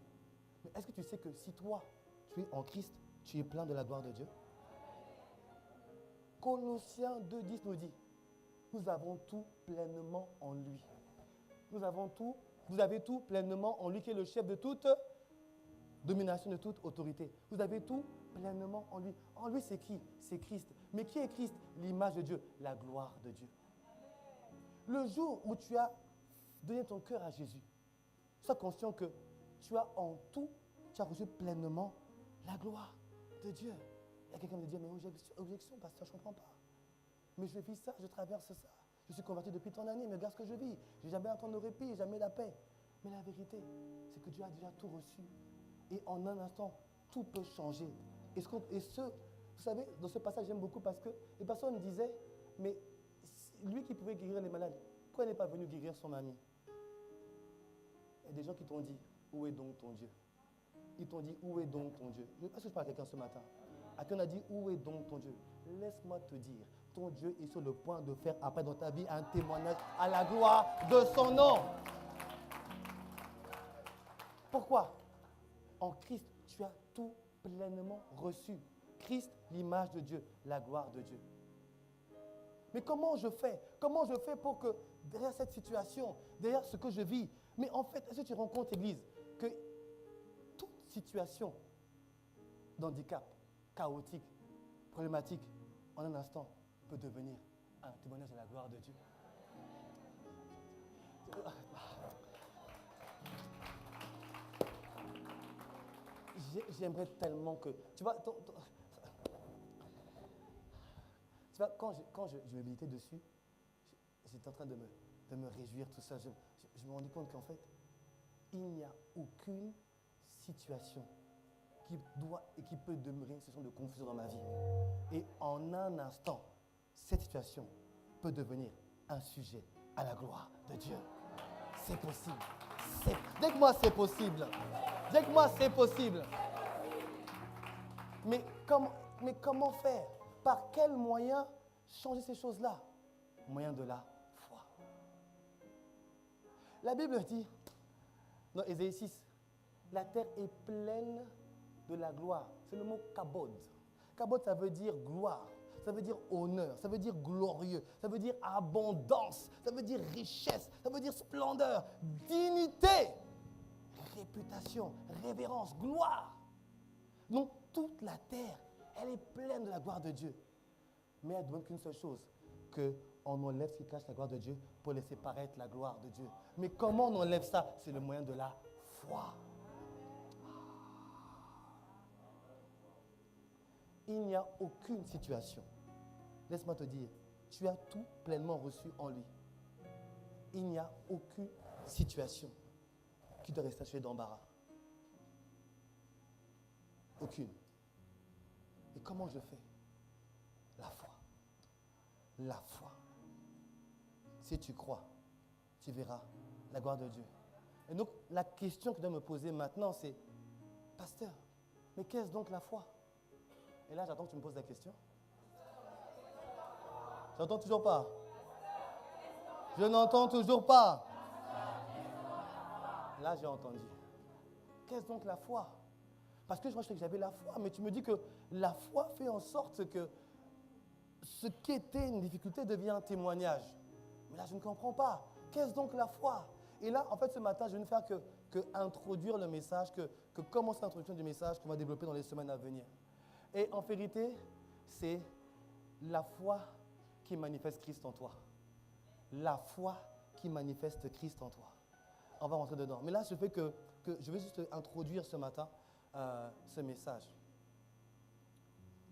mais est-ce que tu sais que si toi, tu es en Christ, tu es plein de la gloire de Dieu? Colossiens 2,10 nous dit, nous avons tout pleinement en lui. Vous avez tout pleinement en lui qui est le chef de toute domination, de toute autorité. Vous avez tout pleinement en lui. En lui, c'est qui? C'est Christ. Mais qui est Christ? L'image de Dieu, la gloire de Dieu. Le jour où tu as donné ton cœur à Jésus, sois conscient que tu as en tout, tu as reçu pleinement la gloire de Dieu. Il y a quelqu'un qui me dit, mais objection, pasteur, je ne comprends pas. Mais je vis ça, je traverse ça. Je suis converti depuis tant d'années, mais regarde ce que je vis. Je n'ai jamais un temps de répit, jamais la paix. Mais la vérité, c'est que Dieu a déjà tout reçu. Et en un instant, tout peut changer. Vous savez, dans ce passage, j'aime beaucoup parce que les personnes disaient, mais lui qui pouvait guérir les malades, pourquoi il n'est pas venu guérir son ami? Il y a des gens qui t'ont dit, où est donc ton Dieu? Ils t'ont dit, où est donc ton Dieu? Je ne sais pas si je parle à quelqu'un ce matin. À qui on a dit, où est donc ton Dieu? Laisse-moi te dire, ton Dieu est sur le point de faire apparaître dans ta vie un témoignage à la gloire de son nom. Pourquoi? En Christ, tu as tout pleinement reçu. Christ, l'image de Dieu, la gloire de Dieu. Mais comment je fais? Comment je fais pour que derrière cette situation, derrière ce que je vis, mais en fait, est-ce que tu rends compte, Église, que toute situation d'handicap, chaotique, problématique, en un instant, peut devenir un témoignage de la gloire de Dieu? J'aimerais tellement que... Tu vois, quand je méditais dessus, j'étais en train de me réjouir, tout ça. Je me rendais compte qu'en fait, il n'y a aucune situation qui doit et qui peut demeurer une situation de confusion dans ma vie. Et en un instant, cette situation peut devenir un sujet à la gloire de Dieu. C'est possible. Dites-moi c'est possible. Dites-moi c'est possible. Mais comment faire? Par quel moyen changer ces choses-là? Moyen de la foi. La Bible dit, dans Ésaïe 6, la terre est pleine de la gloire. C'est le mot kabod. Kabod, ça veut dire gloire, ça veut dire honneur, ça veut dire glorieux, ça veut dire abondance, ça veut dire richesse, ça veut dire splendeur, dignité, réputation, révérence, gloire. Donc, toute la terre, elle est pleine de la gloire de Dieu. Mais elle ne demande qu'une seule chose, que on enlève ce qui cache la gloire de Dieu pour laisser paraître la gloire de Dieu. Mais comment on enlève ça? C'est le moyen de la foi. Il n'y a aucune situation. Laisse-moi te dire, tu as tout pleinement reçu en lui. Il n'y a aucune situation qui doit rester située d'embarras. Aucune. Et comment je fais? La foi. La foi. Si tu crois, tu verras la gloire de Dieu. Et donc, la question que je dois me poser maintenant, c'est, pasteur, mais qu'est-ce donc la foi? Et là, j'attends que tu me poses la question. J'entends toujours pas. Je n'entends toujours pas. Là, j'ai entendu. Qu'est-ce donc la foi? Parce que moi, je sais que j'avais la foi, mais tu me dis que la foi fait en sorte que ce qui était une difficulté devient un témoignage. Mais là, je ne comprends pas. Qu'est-ce donc la foi? Et là, en fait, ce matin, je vais ne faire que introduire le message, que commencer l'introduction du message qu'on va développer dans les semaines à venir. Et en vérité, c'est la foi qui manifeste Christ en toi. La foi qui manifeste Christ en toi. On va rentrer dedans. Mais là, je vais juste introduire ce matin ce message.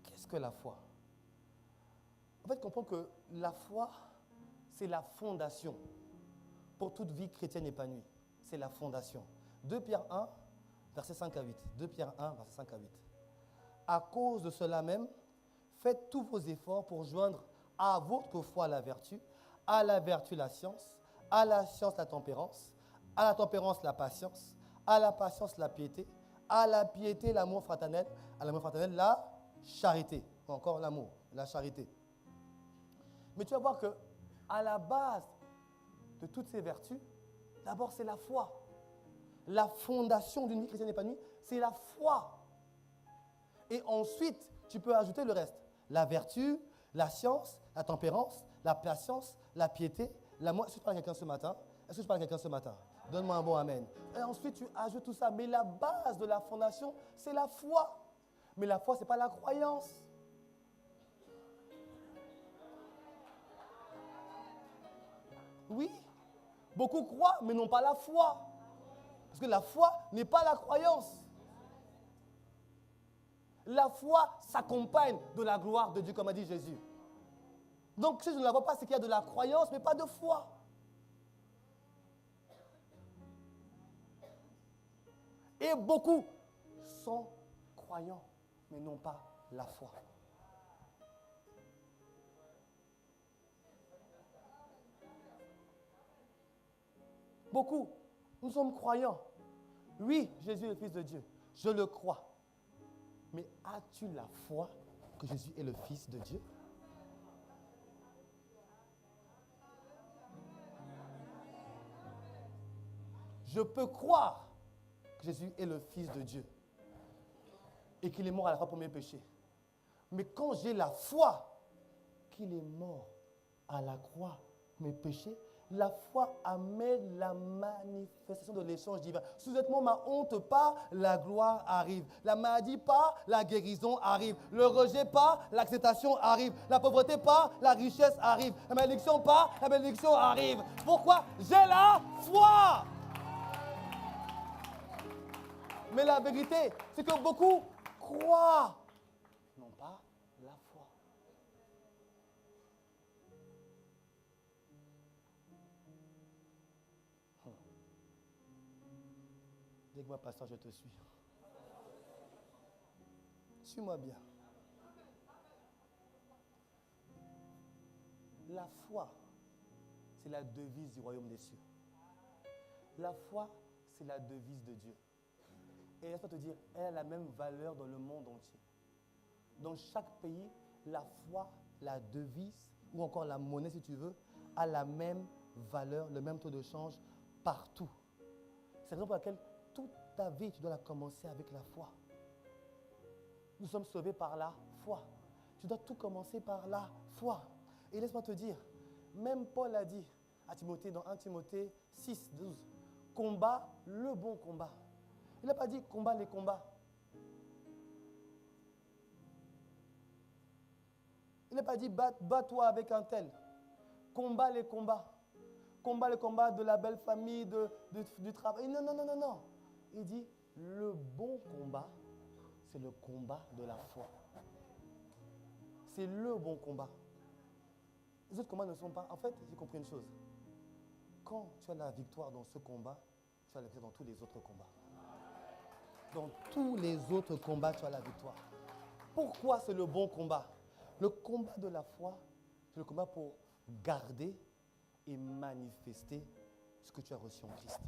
Qu'est-ce que la foi? En fait, comprends que la foi, c'est la fondation pour toute vie chrétienne épanouie. C'est la fondation. 2 Pierre 1, versets 5 à 8. 2 Pierre 1, versets 5 à 8. À cause de cela même, faites tous vos efforts pour joindre à votre foi la vertu, à la vertu la science, à la science la tempérance, à la tempérance la patience, à la patience la piété, à la piété l'amour fraternel, à l'amour fraternel la charité. Encore l'amour, la charité. Mais tu vas voir que à la base de toutes ces vertus, d'abord c'est la foi. La fondation d'une vie chrétienne épanouie, c'est la foi. Et ensuite, tu peux ajouter le reste. La vertu, la science, la tempérance, la patience, la piété, l'amour. Est-ce que je parle à quelqu'un ce matin? Est-ce que je parle à quelqu'un ce matin? Donne-moi un bon amen. Et ensuite, tu ajoutes tout ça. Mais la base de la fondation, c'est la foi. Mais la foi, ce n'est pas la croyance. Oui, beaucoup croient, mais n'ont pas la foi. Parce que la foi n'est pas la croyance. La foi s'accompagne de la gloire de Dieu, comme a dit Jésus. Donc, si je ne la vois pas, c'est qu'il y a de la croyance, mais pas de foi. Et beaucoup sont croyants, mais n'ont pas la foi. Beaucoup, nous sommes croyants. Oui, Jésus est le Fils de Dieu. Je le crois. Mais as-tu la foi que Jésus est le Fils de Dieu? Je peux croire que Jésus est le Fils de Dieu et qu'il est mort à la croix pour mes péchés. Mais quand j'ai la foi qu'il est mort à la croix pour mes péchés, la foi amène la manifestation de l'échange divin. Soudainement, ma honte part, la gloire arrive. La maladie part, la guérison arrive. Le rejet part, l'acceptation arrive. La pauvreté part, la richesse arrive. La malédiction part, la bénédiction arrive. Pourquoi? J'ai la foi. Mais la vérité, c'est que beaucoup croient, non pas la foi. Dis-moi, pasteur, je te suis. Suis-moi bien. La foi, c'est la devise du royaume des cieux. La foi, c'est la devise de Dieu. Et laisse-moi te dire, elle a la même valeur dans le monde entier. Dans chaque pays, la foi, la devise, ou encore la monnaie si tu veux, a la même valeur, le même taux de change partout. C'est la raison pour laquelle toute ta vie, tu dois la commencer avec la foi. Nous sommes sauvés par la foi. Tu dois tout commencer par la foi. Et laisse-moi te dire, même Paul a dit à Timothée, dans 1 Timothée 6, 12, combat le bon combat. Il n'a pas dit combat les combats. Il n'a pas dit bats-toi avec un tel. combat les combats. Combat les combats de la belle famille, du travail. Non, non, non, non, non. Il dit, le bon combat, c'est le combat de la foi. C'est le bon combat. Les autres combats ne sont pas... En fait, j'ai compris une chose. Quand tu as la victoire dans ce combat, tu as la victoire dans tous les autres combats. Dans tous les autres combats, tu as la victoire. Pourquoi c'est le bon combat? Le combat de la foi, c'est le combat pour garder et manifester ce que tu as reçu en Christ.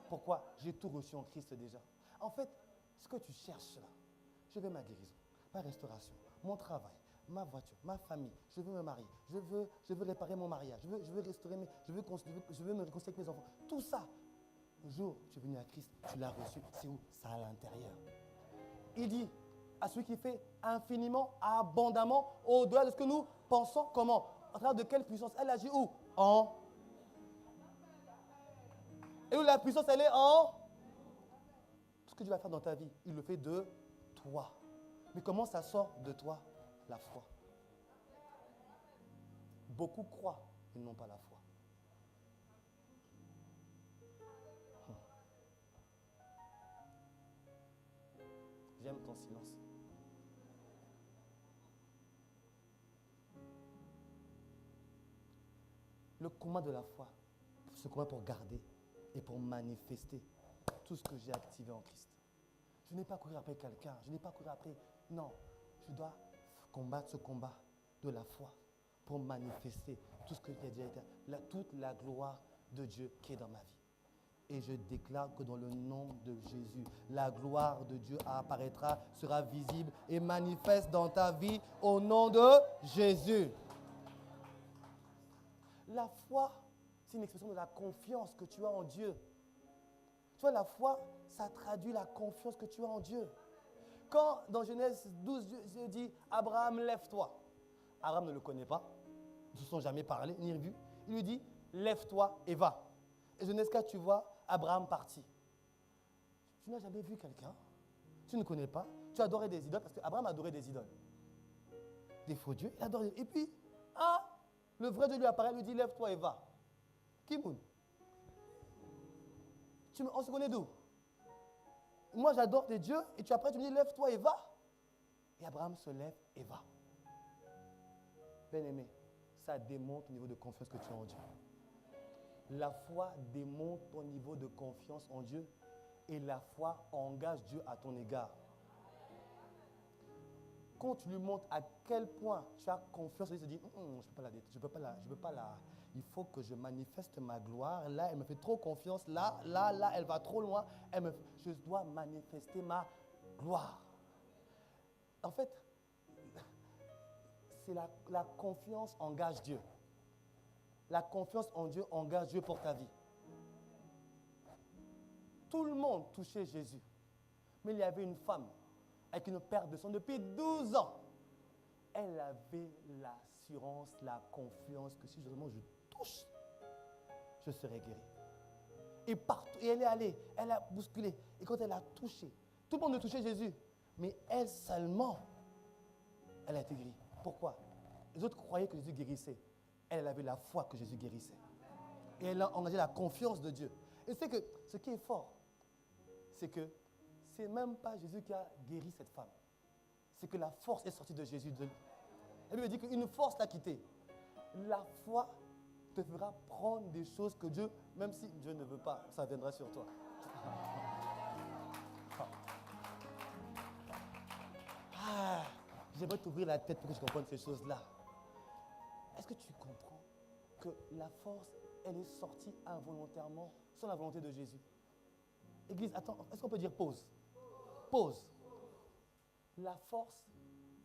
Pourquoi? J'ai tout reçu en Christ déjà. En fait, ce que tu cherches là, je veux ma guérison, ma restauration, mon travail, ma voiture, ma famille, je veux me marier, je veux réparer mon mariage, je veux restaurer je veux me réconcilier avec mes enfants. Tout ça, le jour où tu es venu à Christ, tu l'as reçu. C'est où? Ça à l'intérieur. Il dit à celui qui fait infiniment, abondamment, au-delà de ce que nous pensons, comment? À travers de quelle puissance? Elle agit où? En. Et où la puissance, elle est en. Tout ce que Dieu va faire dans ta vie, il le fait de toi. Mais comment ça sort de toi? La foi. Beaucoup croient, ils n'ont pas la foi. J'aime ton silence. Le combat de la foi, ce combat pour garder et pour manifester tout ce que j'ai activé en Christ. Je n'ai pas couru après quelqu'un, je n'ai pas couru après... Non, je dois combattre ce combat de la foi pour manifester tout ce que j'ai déjà été, toute la gloire de Dieu qui est dans ma vie. Et je déclare que dans le nom de Jésus, la gloire de Dieu apparaîtra, sera visible et manifeste dans ta vie au nom de Jésus. La foi, c'est une expression de la confiance que tu as en Dieu. Tu vois, la foi, ça traduit la confiance que tu as en Dieu. Quand dans Genèse 12, Dieu dit, Abraham, lève-toi. Abraham ne le connaît pas, ils ne se sont jamais parlé, ni vu. Il lui dit, lève-toi et va. Et Genèse 4, tu vois, Abraham partit. Tu n'as jamais vu quelqu'un, tu ne connais pas, tu adorais des idoles, parce qu'Abraham adorait des idoles. Des faux dieux, il adorait. Et puis, le vrai Dieu lui apparaît, lui dit, lève-toi et va. Kimoun. On se connaît d'où? Moi, j'adore des dieux, et tu me dis, lève-toi et va. Et Abraham se lève et va. Bien-aimé, ça démontre le niveau de confiance que tu as en Dieu. La foi démontre ton niveau de confiance en Dieu et la foi engage Dieu à ton égard. Quand tu lui montres à quel point tu as confiance, il se dit, je peux pas la, il faut que je manifeste ma gloire. Là, elle me fait trop confiance. Là, elle va trop loin. Je dois manifester ma gloire. En fait, c'est la confiance engage Dieu. La confiance en Dieu engage Dieu pour ta vie. Tout le monde touchait Jésus. Mais il y avait une femme avec une perte de sang depuis 12 ans. Elle avait l'assurance, la confiance que si vraiment je touche, je serai guéri. Et partout, et elle est allée, elle a bousculé. Et quand elle a touché, tout le monde a touché Jésus. Mais elle seulement, elle a été guérie. Pourquoi? Les autres croyaient que Jésus guérissait. Elle avait la foi que Jésus guérissait. Et elle a engagé la confiance de Dieu. Et c'est que ce qui est fort, c'est que ce n'est même pas Jésus qui a guéri cette femme. C'est que la force est sortie de Jésus. Elle lui dit qu'une force l'a quitté. La foi te fera prendre des choses que Dieu, même si Dieu ne veut pas, ça viendra sur toi. J'aimerais t'ouvrir la tête pour que tu comprennes ces choses-là. Est-ce que tu comprends que la force, elle est sortie involontairement sans la volonté de Jésus? Église, attends, est-ce qu'on peut dire pause? Pause. La force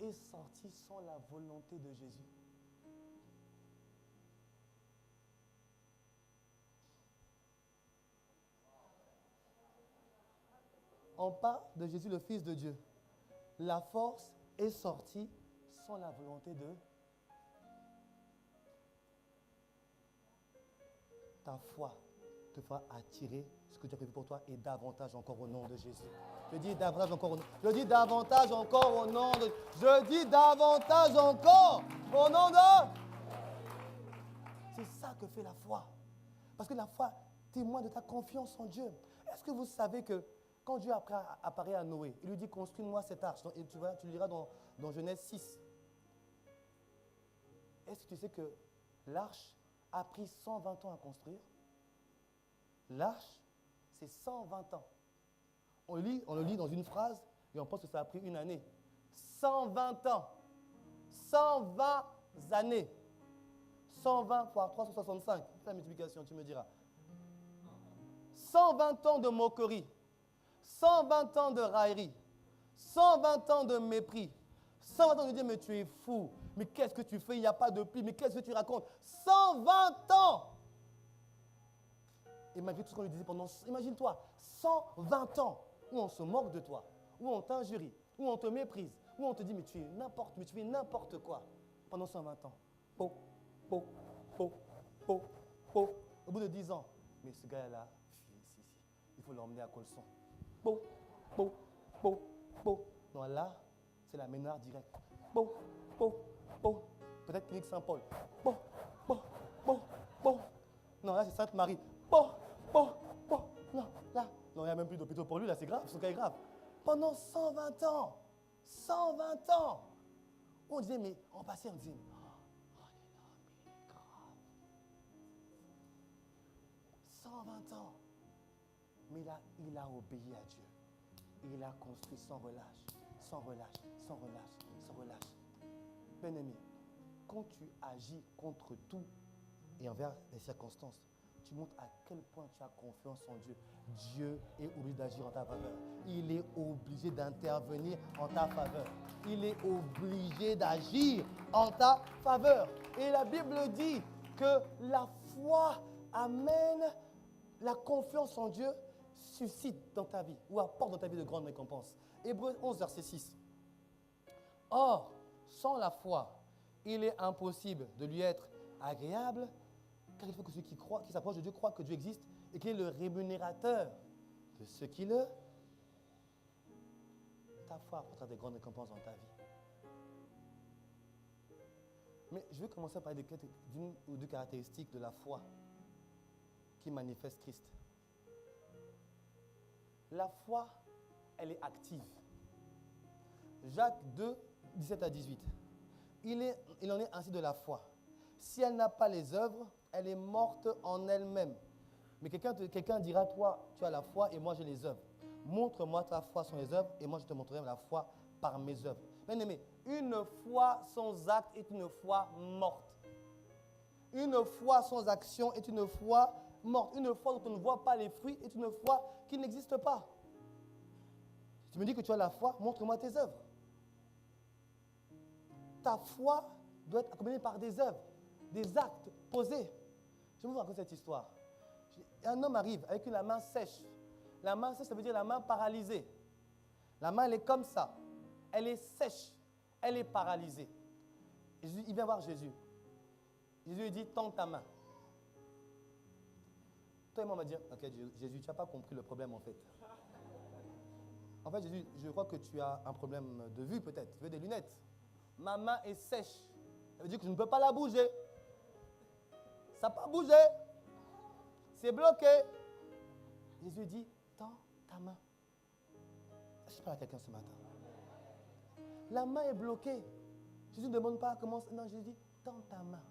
est sortie sans la volonté de Jésus. On parle de Jésus, le Fils de Dieu. La force est sortie sans la volonté de ta foi te fera attirer ce que Dieu a prévu pour toi et davantage encore au nom de Jésus. Je dis davantage encore au nom. Je dis davantage encore au nom de. Je dis davantage encore au nom de. C'est ça que fait la foi. Parce que la foi témoigne de ta confiance en Dieu. Est-ce que vous savez que quand Dieu apparaît à Noé, il lui dit construis-moi cette arche. Et tu le liras dans Genèse 6. Est-ce que tu sais que l'arche a pris 120 ans à construire? L'arche, c'est 120 ans. On le lit dans une phrase et on pense que ça a pris une année. 120 ans. 120 années. 120 fois 365. La multiplication, tu me diras. 120 ans de moquerie. 120 ans de raillerie. 120 ans de mépris. 120 ans de dire, mais tu es fou. Mais qu'est-ce que tu fais? Il n'y a pas de pluie. Mais qu'est-ce que tu racontes? 120 ans. Et malgré tout ce qu'on lui disait pendant, imagine-toi, 120 ans où on se moque de toi, où on t'injurie, où on te méprise, où on te dit, mais tu fais n'importe quoi pendant 120 ans. Po. Au bout de 10 ans, mais ce gars-là, il faut l'emmener à Colson. Po. Non, là, c'est la ménard directe. Po. Peut-être clinique Saint-Paul. Po. Non, là, c'est Sainte-Marie. Po. Non, là, non, il n'y a même plus d'hôpital pour lui, là, c'est grave, ce cas est grave. Pendant 120 ans, 120 ans, on disait, mais on passait, on disait, oh, il est grave. 120 ans. Mais il a obéi à Dieu. Il a construit sans relâche. Bien-aimé, quand tu agis contre tout et envers les circonstances, tu montres à quel point tu as confiance en Dieu. Dieu est obligé d'agir en ta faveur. Il est obligé d'intervenir en ta faveur. Il est obligé d'agir en ta faveur. Et la Bible dit que la foi amène la confiance en Dieu, suscite dans ta vie ou apporte dans ta vie de grandes récompenses. Hébreux 11, verset 6. Or, sans la foi, il est impossible de lui être agréable, car il faut que ceux qui s'approchent de Dieu croient que Dieu existe et qu'il est le rémunérateur de ceux qui le... Ta foi apportera des grandes récompenses dans ta vie. Mais je vais commencer par parler d'une ou deux caractéristiques de la foi qui manifeste Christ. La foi, elle est active. Jacques 2, 17 à 18. Il en est ainsi de la foi. Si elle n'a pas les œuvres, elle est morte en elle-même. Mais quelqu'un dira, toi, tu as la foi et moi j'ai les œuvres. Montre-moi ta foi sans les œuvres et moi je te montrerai la foi par mes œuvres. Bien-aimé, une foi sans acte est une foi morte. Une foi sans action est une foi morte. Une foi dont on ne voit pas les fruits est une foi qui n'existe pas. Si tu me dis que tu as la foi, montre-moi tes œuvres. Ta foi doit être accompagnée par des œuvres, des actes posés. Je vais vous raconter cette histoire. Un homme arrive avec la main sèche. La main sèche, ça veut dire la main paralysée. La main, elle est comme ça. Elle est sèche. Elle est paralysée. Il vient voir Jésus. Jésus lui dit, tends ta main. Toi et moi, on va dire, ok Jésus, tu n'as pas compris le problème en fait. En fait, Jésus, je crois que tu as un problème de vue peut-être. Tu veux des lunettes. Ma main est sèche. Ça veut dire que je ne peux pas la bouger. Ça n'a pas bougé. C'est bloqué. Jésus dit, tends ta main. Je parle à quelqu'un ce matin. La main est bloquée. Jésus ne demande pas comment... Non, Jésus dit, tends ta main.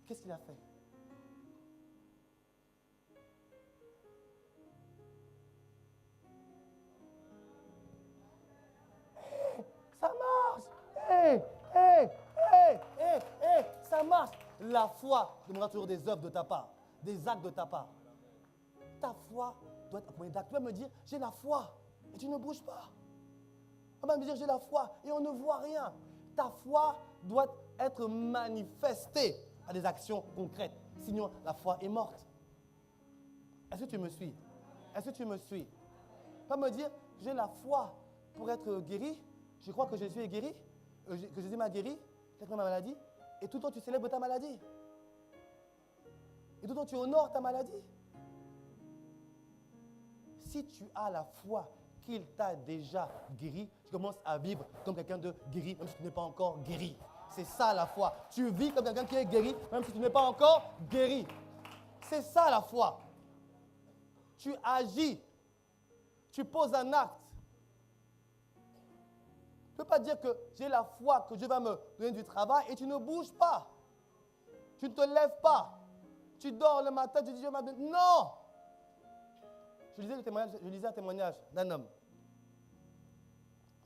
Qu'est-ce qu'il a fait? Ça marche. Ça marche. La foi demandera toujours des œuvres de ta part, des actes de ta part. Ta foi doit être accompagnée d'actes. Tu vas me dire, j'ai la foi, et tu ne bouges pas. On va me dire, j'ai la foi, et on ne voit rien. Ta foi doit être manifestée par des actions concrètes. Sinon, la foi est morte. Est-ce que tu me suis? Est-ce que tu me suis? Pas me dire, j'ai la foi pour être guéri. Je crois que Jésus est guéri, que Jésus m'a guéri, peut-être ma maladie, et tout le temps tu célèbres ta maladie. Et tout le temps tu honores ta maladie. Si tu as la foi qu'il t'a déjà guéri, tu commences à vivre comme quelqu'un de guéri, même si tu n'es pas encore guéri. C'est ça la foi. Tu vis comme quelqu'un qui est guéri, même si tu n'es pas encore guéri. C'est ça la foi. Tu agis. Tu poses un acte. Tu ne peux pas dire que j'ai la foi que Dieu va me donner du travail et tu ne bouges pas. Tu ne te lèves pas. Tu dors le matin, tu dis Dieu m'a donné. Non! Je lisais un témoignage d'un homme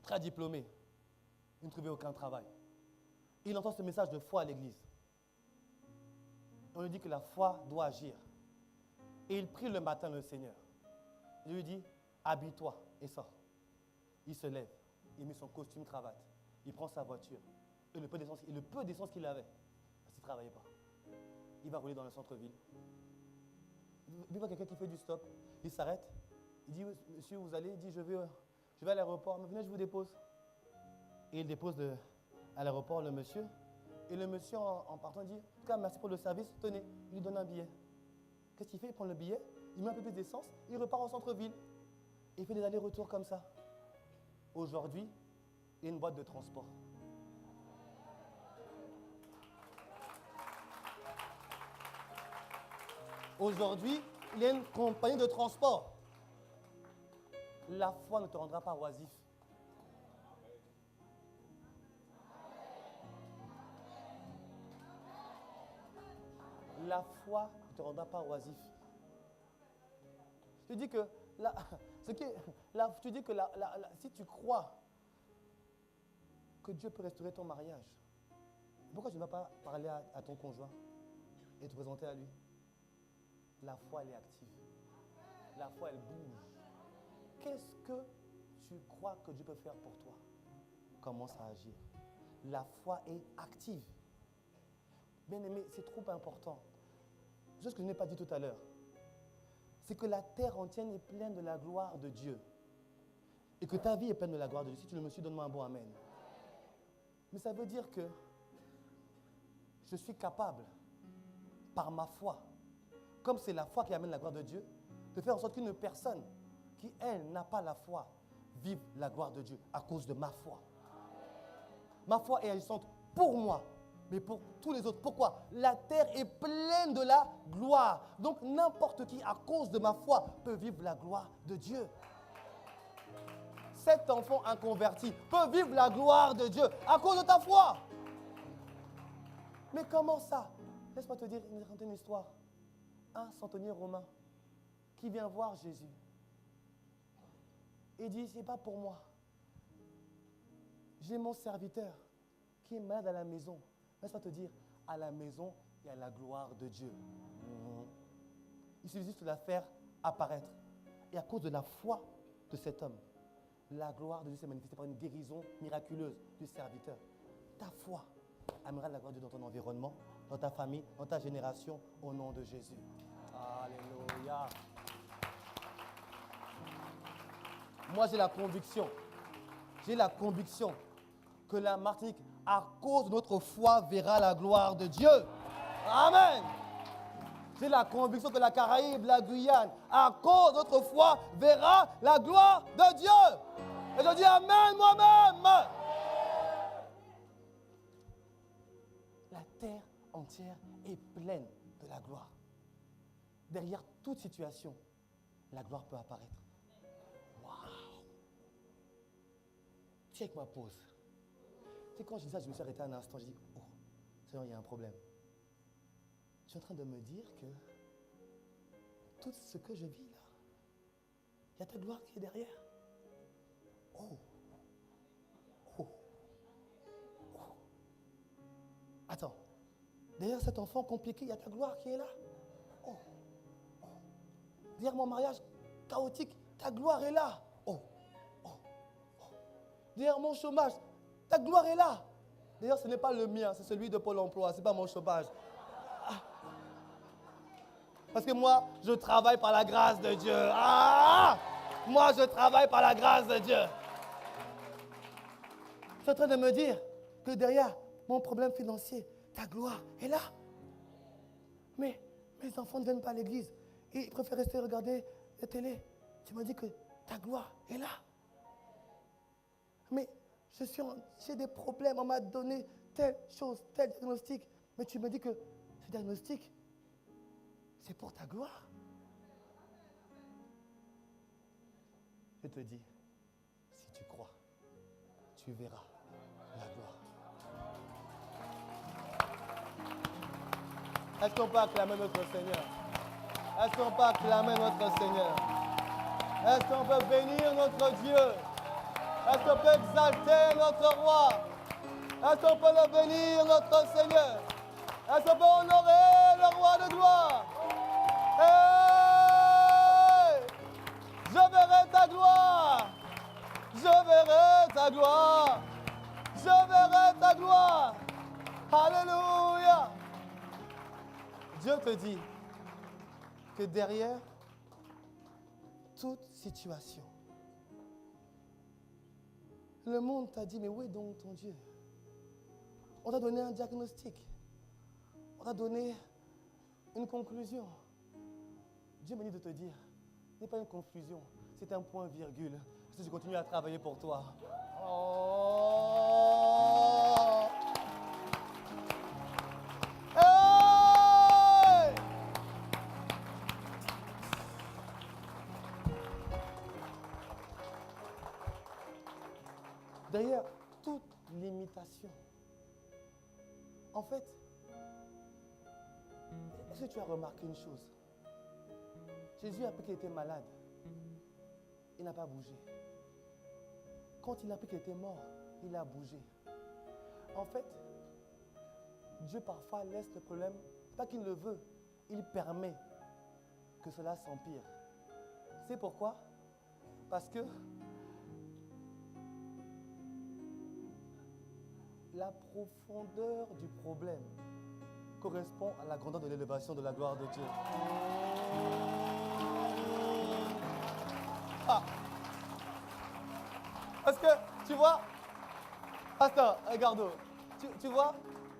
très diplômé. Il ne trouvait aucun travail. Il entend ce message de foi à l'église. On lui dit que la foi doit agir. Et il prie le matin le Seigneur. Il lui dit, habille-toi et sors. Il se lève, il met son costume cravate, il prend sa voiture et le peu d'essence qu'il avait, parce qu'il ne travaillait pas. Il va rouler dans le centre-ville. Il voit quelqu'un qui fait du stop, il s'arrête, il dit, monsieur, vous allez? Il dit, je vais à l'aéroport, mais venez, je vous dépose. Et il dépose à l'aéroport le monsieur, et le monsieur en partant dit, en tout cas, merci pour le service, tenez, il lui donne un billet. Qu'est-ce qu'il fait? Il prend le billet, il met un peu plus d'essence, il repart au centre-ville. Il fait des allers-retours comme ça. Aujourd'hui, il y a une boîte de transport. Aujourd'hui, il y a une compagnie de transport. La foi ne te rendra pas oisif. La foi ne te rendra pas oisif. Je te dis que si tu crois que Dieu peut restaurer ton mariage, pourquoi tu ne vas pas parler à ton conjoint et te présenter à lui? La foi, elle est active. La foi, elle bouge. Qu'est-ce que tu crois que Dieu peut faire pour toi? Commence à agir. La foi est active. Bien aimé, c'est trop important. Chose que je n'ai pas dit tout à l'heure, c'est que la terre entière est pleine de la gloire de Dieu. Et que ta vie est pleine de la gloire de Dieu. Si tu le me suis, donne-moi un bon amen. Mais ça veut dire que je suis capable, par ma foi, comme c'est la foi qui amène la gloire de Dieu, de faire en sorte qu'une personne qui, elle, n'a pas la foi, vive la gloire de Dieu à cause de ma foi. Ma foi est agissante pour moi, mais pour tous les autres. Pourquoi? La terre est pleine de la gloire. Donc n'importe qui, à cause de ma foi, peut vivre la gloire de Dieu. Cet enfant inconverti peut vivre la gloire de Dieu à cause de ta foi. Mais comment ça? Laisse-moi te dire une histoire. Un centenier romain qui vient voir Jésus et dit, c'est pas pour moi. J'ai mon serviteur qui est malade à la maison. Laisse-moi te dire, à la maison, il y a la gloire de Dieu. Il suffit juste de la faire apparaître. Et à cause de la foi de cet homme, la gloire de Dieu s'est manifestée par une guérison miraculeuse du serviteur. Ta foi amènera la gloire de Dieu dans ton environnement, dans ta famille, dans ta génération, au nom de Jésus. Alléluia. Moi, j'ai la conviction que la Martinique, à cause de notre foi, verra la gloire de Dieu. Amen. J'ai la conviction que la Caraïbe, la Guyane, à cause de notre foi, verra la gloire de Dieu. Et je dis Amen moi-même. La terre entière est pleine de la gloire. Derrière toute situation, la gloire peut apparaître. Waouh! Check ma pause. Tu sais, quand je dis ça, je me suis arrêté un instant. Je dis, oh, Seigneur, il y a un problème. Je suis en train de me dire que tout ce que je vis là, il y a ta gloire qui est derrière. Oh! Oh! Oh! Attends. Derrière cet enfant compliqué, il y a ta gloire qui est là. Oh! Oh! Derrière mon mariage chaotique, ta gloire est là. Oh! Oh! Oh! Derrière mon chômage, ta gloire est là. D'ailleurs, ce n'est pas le mien, c'est celui de Pôle emploi, ce n'est pas mon chômage. Ah. Parce que moi, je travaille par la grâce de Dieu. Ah! Moi, je travaille par la grâce de Dieu. Je suis en train de me dire que derrière mon problème financier, ta gloire est là. Mais mes enfants ne viennent pas à l'église. Ils préfèrent rester regarder la télé. Tu m'as dit que ta gloire est là. Mais j'ai des problèmes. On m'a donné telle chose, tel diagnostic. Mais tu me dis que ce diagnostic, c'est pour ta gloire. Je te dis, si tu crois, tu verras la gloire. Est-ce qu'on peut acclamer notre Seigneur? Est-ce qu'on peut acclamer notre Seigneur? Est-ce qu'on peut bénir notre Dieu? Est-ce qu'on peut exalter notre roi? Est-ce qu'on peut le bénir, notre Seigneur? Est-ce qu'on peut honorer le roi de gloire? Hey! Je verrai ta gloire! Je verrai ta gloire! Je verrai ta gloire! Alléluia! Dieu te dit que derrière toute situation, le monde t'a dit, mais où est donc ton Dieu? On t'a donné un diagnostic. On t'a donné une conclusion. Dieu m'a dit de te dire, ce n'est pas une conclusion, c'est un point virgule. Parce que je continue à travailler pour toi. Oh! Hey! Derrière toute limitation, en fait, est-ce que tu as remarqué une chose? Jésus a appris qu'il était malade. Il n'a pas bougé. Quand il a appris qu'il était mort, il a bougé. En fait, Dieu parfois laisse le problème, pas qu'il le veut, il permet que cela s'empire. C'est pourquoi? Parce que la profondeur du problème correspond à la grandeur de l'élévation de la gloire de Dieu. Ah. Parce que, tu vois, pasteur, regarde, tu vois,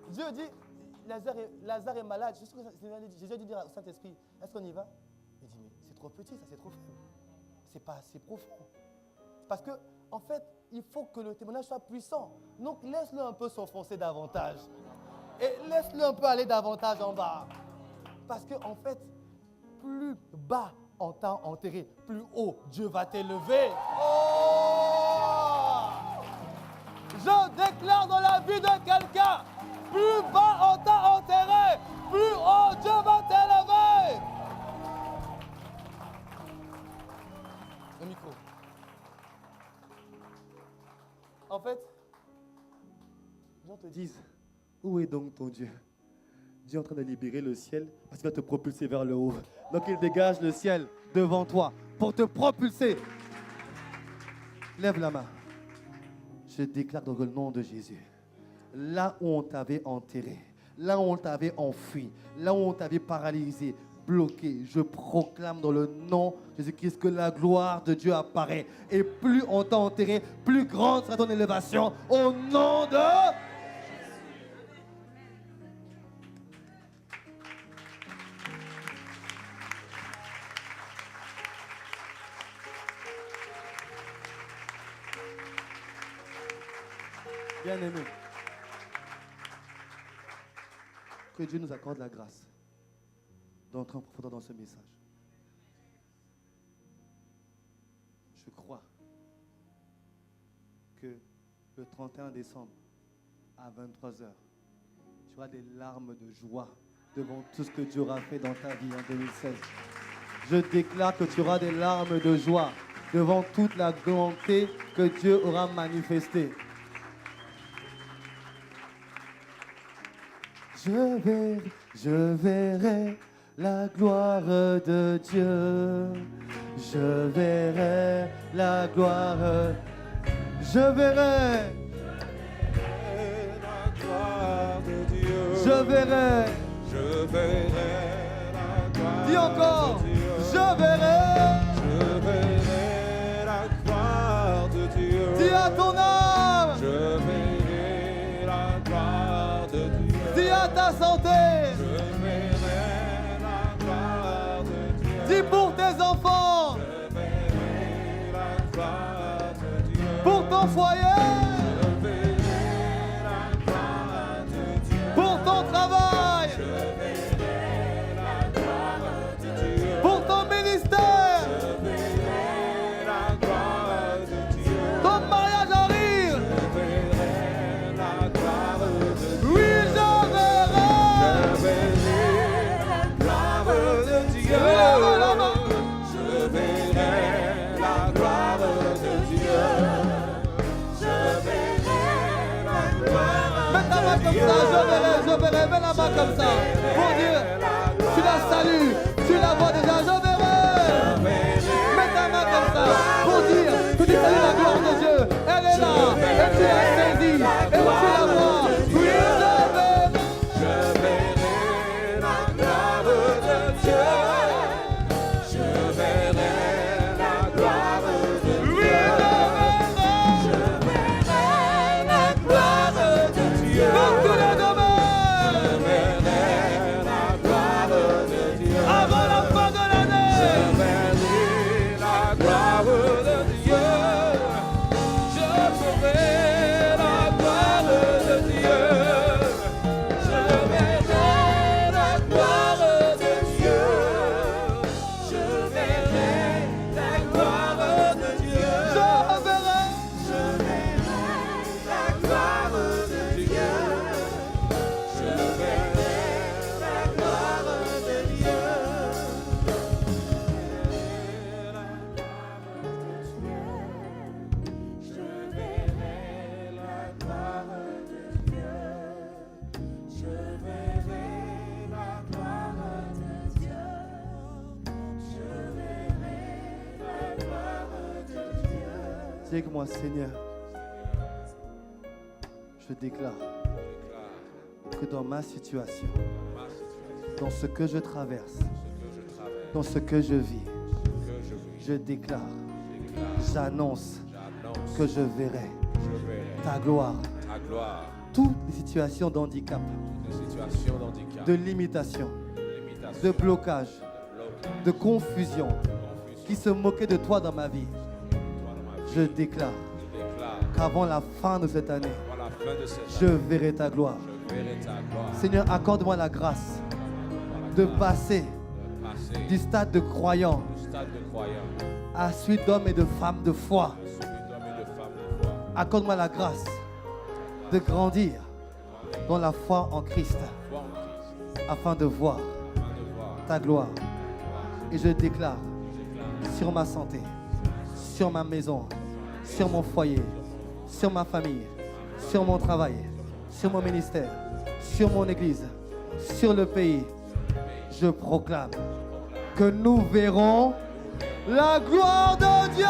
Dieu dit, Lazare est malade. Jésus a dit au Saint-Esprit, est-ce qu'on y va? Il dit, mais c'est trop petit, ça c'est trop faible. C'est pas assez profond. Parce que, en fait, il faut que le témoignage soit puissant. Donc, laisse-le un peu s'enfoncer davantage. Et laisse-le un peu aller davantage en bas. Parce que, en fait, plus bas on t'a enterré, plus haut Dieu va t'élever. Oh! Je déclare dans la vie de quelqu'un, plus bas on t'a enterré, plus haut Dieu va t'élever. Le micro. En fait, les gens te disent, où est donc ton Dieu? Dieu est en train de libérer le ciel parce qu'il va te propulser vers le haut. Donc il dégage le ciel devant toi pour te propulser. Lève la main. Je déclare dans le nom de Jésus. Là où on t'avait enterré, là où on t'avait enfui, là où on t'avait paralysé, bloqué, je proclame dans le nom de Jésus-Christ que la gloire de Dieu apparaît. Et plus on t'a enterré, plus grande sera ton élévation au nom de... Bien-aimé, que Dieu nous accorde la grâce d'entrer en profondeur dans ce message. Je crois que le 31 décembre à 23h, tu auras des larmes de joie devant tout ce que Dieu aura fait dans ta vie en 2016. Je déclare que tu auras des larmes de joie devant toute la bonté que Dieu aura manifestée. Je verrai la gloire de Dieu. Je verrai la gloire. Je verrai la gloire de Dieu. Je verrai la gloire. Dis encore. De Dieu. Je verrai la gloire de Dieu. Dis à ton âme. Je verrai la gloire de Dieu. Dis à ta santé. Je verrai la gloire de Dieu. Dis pour tes enfants. Je verrai la gloire de Dieu. Pour ton foyer. Je verrai la gloire main comme ça, je verrai. Mets la main comme ça. Pour dire, tu la salues, tu la vois déjà, je verrai. Mets ta main comme ça. Pour dire que tu salues la gloire de Dieu. Elle est là, et tu la saisis, et tu la vois. Oui, Je verrai la gloire de Dieu. Je verrai la gloire de Dieu. Je verrai la gloire de Dieu. dans tous les domaines. Je verrai la gloire de Dieu. Avant la fin de l'année. Je verrai la gloire de Dieu. Je verrai la gloire de Dieu. Je verrai la gloire de Dieu. Je verrai la gloire de Dieu. Je verrai. Je verrai la gloire de Dieu. Je verrai la gloire de Dieu. Je verrai la gloire de Dieu. Je verrai la gloire de Dieu. Je verrai la gloire de Dieu. Dis avec moi, Seigneur, je déclare que dans ma situation, dans ce que je traverse, dans ce que je vis, je déclare, j'annonce que je verrai ta gloire. Ta gloire, Toutes les situations d'handicap, de situation d'handicap, de limitation, limitation, de blocage, blocage, de confusion confusion, qui se moquaient de toi dans ma vie, toi dans ma vie. je déclare Je déclare qu'avant la fin de cette année, avant la fin de cette je année, verrai ta gloire. je verrai ta gloire. Seigneur, accorde-moi la grâce de passer De passer du stade de croyant du stade de croyant à celui d'hommes et de femmes de foi. à celui d'hommes et de femmes de foi. Accorde-moi la grâce de grandir dans la foi en Christ Foi en Christ, afin de voir afin de voir ta gloire. Et je déclare sur ma santé, sur ma maison, sur mon foyer, sur ma famille, sur mon travail, sur mon ministère, sur mon église, sur le pays, je proclame que nous verrons la gloire de Dieu.